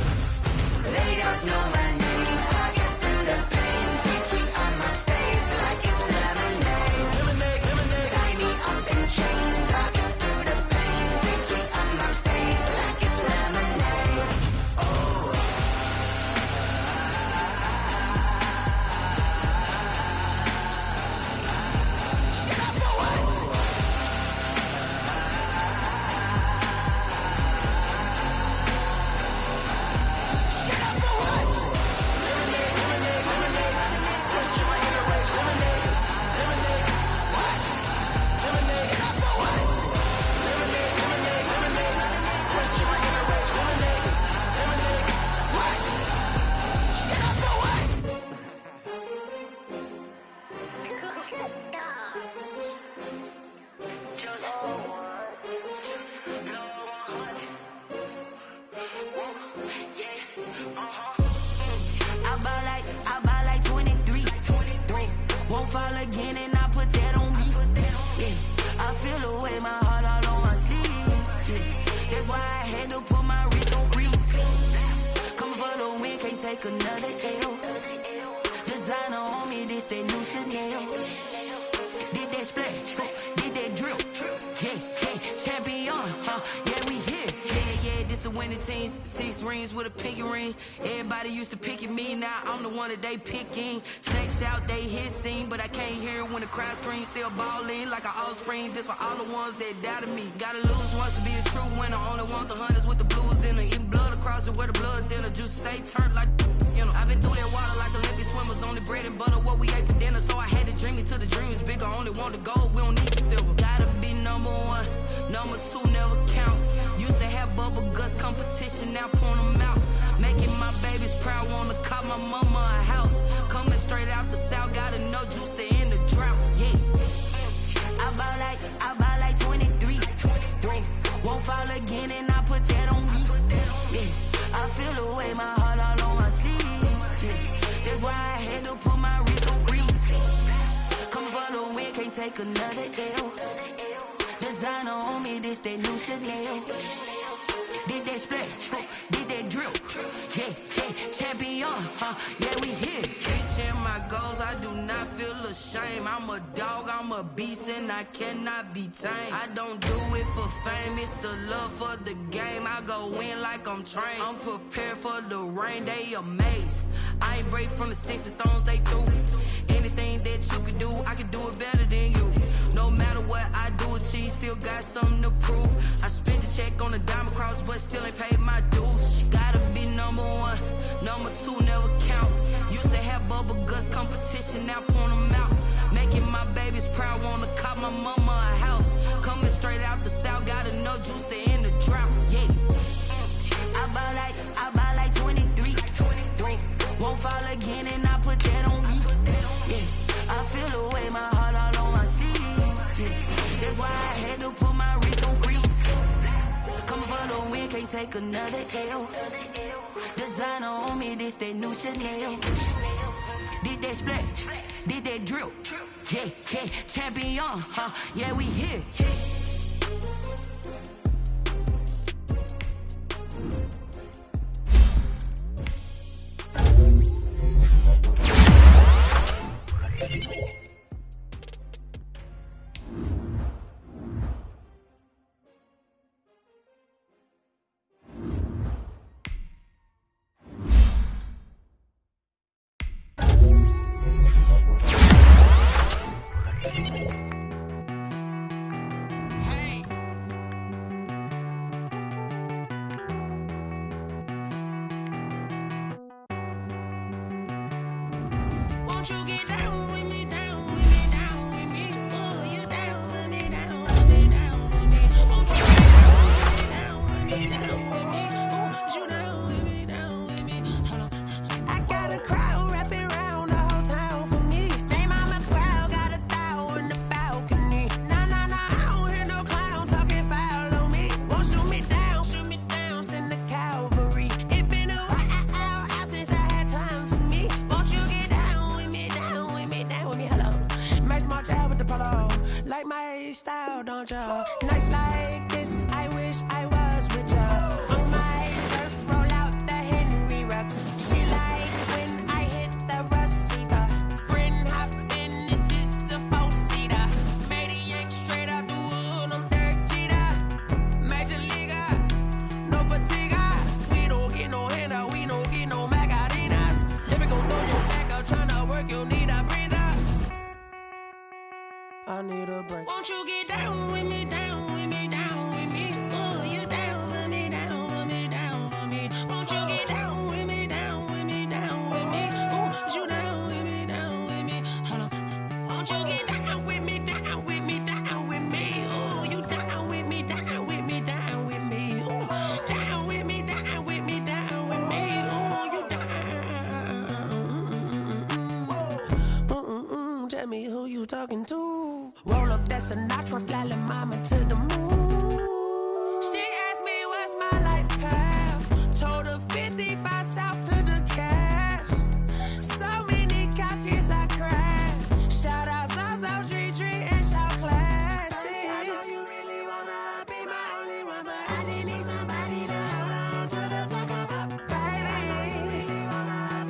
They don't know my name, I get through the pain. Taste sweet on my face like it's lemonade. Lemonade, lemonade. Tie me up in chains, I get through the pain. Taste sweet on my face like it's lemonade. take another L. Designer on me, this that new Chanel. Did that splash, did that drill. Yeah, champion, yeah, we here. Yeah, this the winning teams. 6 rings with a pinky ring. Everybody used to pick at me, now I'm the one that they picking. Snakes out, they hissing, but I can't hear when the crowd screams. Still balling like an offspring. This for all the ones that doubted me. Gotta lose once to be a true winner. Only want the hunters with the blues in it. Even blood across it where the blood thinner. Juice stay turned like, you know. I've been through that water like Olympic swimmers. Only bread and butter, what we ate for dinner. So I had to dream it till the dream is bigger. Only want the gold, we don't need the silver. Gotta be number 1, number 2 never count. Used to have bubble guts competition, now point them out. Making my babies proud, wanna call my mama a house. Coming straight out the south, gotta know juice to end the drought. Yeah, I bought like 23. Won't fall again, and I put that on me. Yeah, I feel the way, my heart all on my sleeve. Yeah, that's why I had to put my wrist on freeze. Coming for the win, can't take another L. Designer on me, this that new Chanel. Did that splash, did that drill. Yeah, champion, yeah, we here. Reaching my goals, I do not feel ashamed. I'm a dog, I'm a beast, and I cannot be tamed. I don't do it for fame, it's the love for the game. I go in like I'm trained. I'm prepared for the rain, they amazed. I ain't break from the sticks and stones they threw. Anything that you can do, I can do it better than you. No matter what I do, achieve, still got something to prove. I spent the check on the diamond cross, but still ain't paid my dues. Gotta be number 1, number 2 never count. Used to have bubble guts competition, now point them out. Making my babies proud, wanna call my mama a house. Coming straight out the south, gotta know juice to end the drought. Yeah, I bought like 23. Won't fall again, and I put that on me. Yeah, I feel the way, my heart all on my sleeve. Yeah, that's why I had to put my wrist on freeze. Coming for the win, can't take another L. Designer on me, this that new Chanel. Did that splash, did that drill. Yeah, champion, yeah, we here. Won't you get down with me, down with me, down with me? Oh, you down with me, down with me, down with me. Won't you get down with me, down with me, down with me? Oh, you down with me, down with me. Hold on. I got a crowd wrapping around the whole town for me. They mama proud, got 1,000 in the balcony. Nah, I don't hear no clown talking foul on me. Won't shoot me down, send the cavalry. It been a while since I had time for me. Won't you get down with me, down with me, down with me? Hello. Max March out with the polo. Like my style, don't ya? Nights like this, I wish I was with ya. On my turf, roll out the Henry Rux. She like when I hit the receiver. Friend hop in, this is a 4-seater. Made a yank straight out the wood, I'm Derek Jeter. Major leaguer, no fatigue. We don't get no handout, we don't get no Macarinas. Never gon' throw you back up, tryna work, you need a breather. I need a break. Won't you get down with me, down with me, down with me? Oh, you down with me, down with me, down with me. Won't you get down with me, down with me, down with me? Oh, you down with me, down with me. Hold on. Won't you get down with me, down with me, down with me? Oh, you down with me, down with me, down with me. Oh, down with me, down with me, down with me. Oh, you down. Tell me who you talking to. Roll up that Sinatra, fly la mama to the moon. She asked me what's my life path. Told her 55 south to the cat. So many couches I cried. Shout out Zazo, Tree, and shout classic. I know you really wanna be my only one, but I didn't need somebody to hold on to the sucker up. Baby, I know you really wanna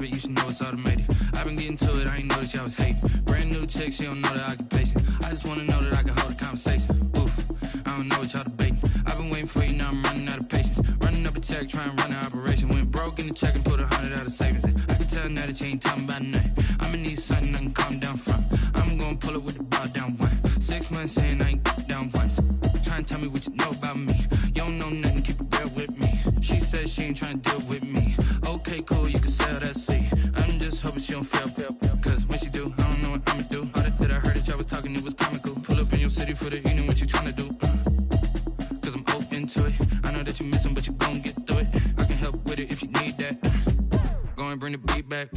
You should know it's automated. I've been getting to it, I ain't noticed y'all was hating. Brand new chick, she don't know the occupation. I just wanna know that I can hold a conversation. Oof, I don't know what y'all debating. I've been waiting for you, now I'm running out of patience. Running up a check, trying to run an operation. Went broke in the check and put 100 out of savings in. I can tell now that you ain't talking about nothing. I'ma need something I can calm down from. I'm gonna pull it with the bar down one. 6 months in, I ain't down once. Trying to tell me what you know about me. You don't know nothing, keep it real with me. She said she ain't trying to deal with me. Okay, cool, you can sell that seat. I'm just hoping she don't fail. Cause when she do, I don't know what I'ma do. All that I heard that y'all was talking, it was comical. Pull up in your city for the evening, what you tryna do? Cause I'm open to it. I know that you missing, but you gon' get through it. I can help with it if you need that. Go and bring the beat back.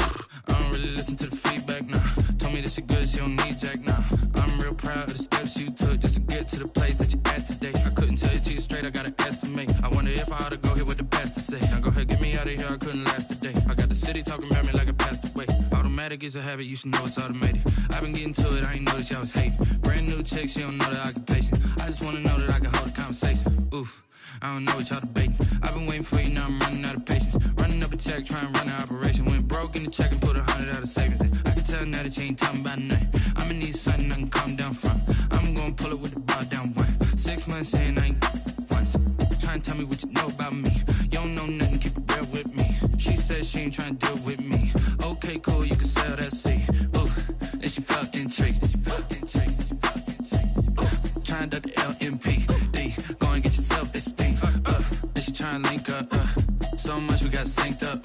I don't really listen to the feedback, nah. Told me that she good, she don't need jack, nah. I'm real proud of the steps you took just to get to the place that you at today. I couldn't tell you to you straight, I gotta estimate. I wonder if I ought to go here with the best to say. Now go ahead, get me out of here, I couldn't last today. I got the city talking about me like I passed away. Automatic is a habit, you should know it's automated. I've been getting to it, I ain't noticed y'all was hating. Brand new chick, she don't know the occupation. I just wanna know that I can hold a conversation. Oof, I don't know what y'all debating. I've been waiting for you, now I'm running out of patience. Running up a check, trying to run an operation. Went broke in the check and put 100 out of savings in. I can tell now that you ain't talking about nothing. I'ma need something I can calm down from. I'm gonna pull it with the bar down one. 6 months in, I ain't once. Trying to tell me what you know about me. You don't know nothing, keep it real with me. She said she ain't trying to deal with me. Okay, cool, you can sell that seat. Ooh, and she felt intrigued. Trying to the LMPD. Go and get yourself esteemed. And she trying to link up. So much we got synced up.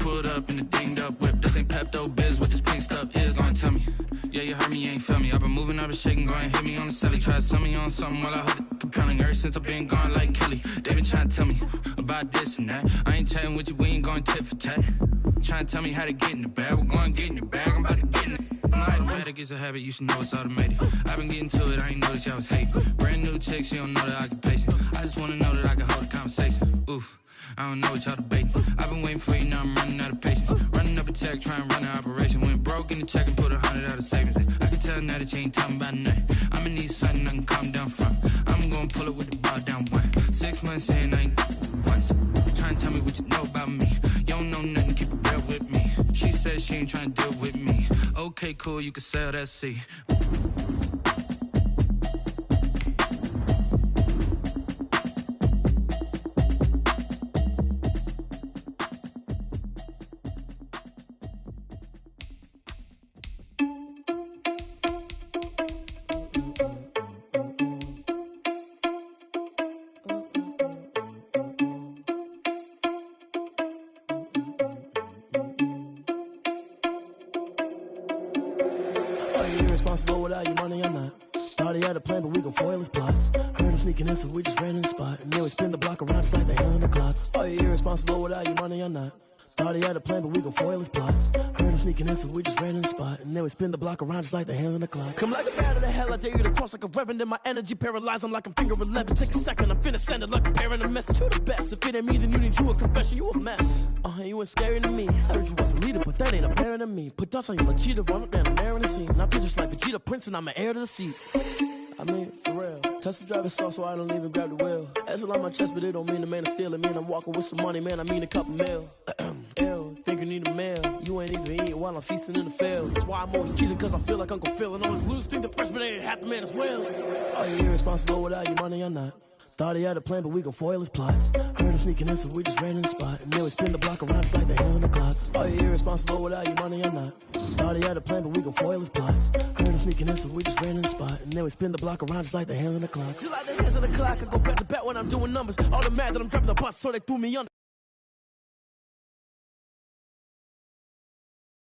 Pulled up in the dinged up whip. This ain't Pepto Biz, what this pink stuff is. Long tell me. Yeah, you heard me, you ain't feel me. I've been moving, I've been shaking, go and hit me on the celly. Try to sell me on something while I hold it compelling. Ever since I've been gone like Kelly, they been trying to tell me about this and that. I ain't chatting with you, we ain't going tit for tat. Trying to tell me how to get in the bag. We're going to get in the bag, I'm about to get in it. Automatic is a habit, you should know it's automated. I've been getting to it, I ain't noticed y'all was hating. Brand new chick, she don't know the occupation. I just wanna know that I can hold a conversation. Oof, I don't know what y'all debating. I've been waiting for you, now I'm running out of patience. Running up a check, trying to run an operation. Went broke in the check and put 100 out of savings in. I can tell now that you ain't talking about nothing. I'ma need something I can calm down from. I'm gonna pull it with the bar down one. 6 months in, I ain't once. Trying to tell me what you know about me. You don't know nothing, keep it real with me. She said she ain't trying to deal with me. Okay, cool, you can sell that seat. Irresponsible without your money or not. Thought he had a plan, but we gon' foil his plot. Heard him sneaking in, so we just ran in the spot. And then we spin the block around just like the hell in the clock. Are you irresponsible without your money or not? Thought he had a plan, but we gon' foil his plot. Heard him sneaking in, so we just ran in the spot. And then we spin the block around just like the hands on the clock. Come like a bat of the hell, I dare you to cross like a reverend. And my energy paralyzed, I'm like I'm finger 11. Take a second, I'm finna send it like a parent a message. You the best, if it ain't me, then you need you a confession. You a mess, you ain't scary to me. Heard you was a leader, but that ain't apparent to me. Put dust on you like cheetah, run up down the air in the scene. And I feel just like Vegeta Prince, and I'm an heir to the seat. I mean, for real. Touch the driver's sauce so I don't even grab the wheel. That's on my chest, but it don't mean the man is stealing. Mean I'm walking with some money, man, I mean a couple mil. Ew, think you need a meal. You ain't even eating while I'm feasting in the field. That's why I'm always cheesing, cause I feel like Uncle Phil. And always lose, think the freshman ain't half the man as well. Are you irresponsible without your money or not? Thought he had a plan, but we gon' foil his plot. Heard him sneaking in, so we just ran in the spot. And then we spin the block around just like the hands on the clock. Are you irresponsible without your money or not? Thought he had a plan, but we gon' foil his plot. Heard him sneaking in, so we just ran in the spot. And then we spin the block around just like the hands on the clock. Just like the hands on the clock, I go back to back when I'm doing numbers. All the mad that I'm dropping the bus, so they threw me under.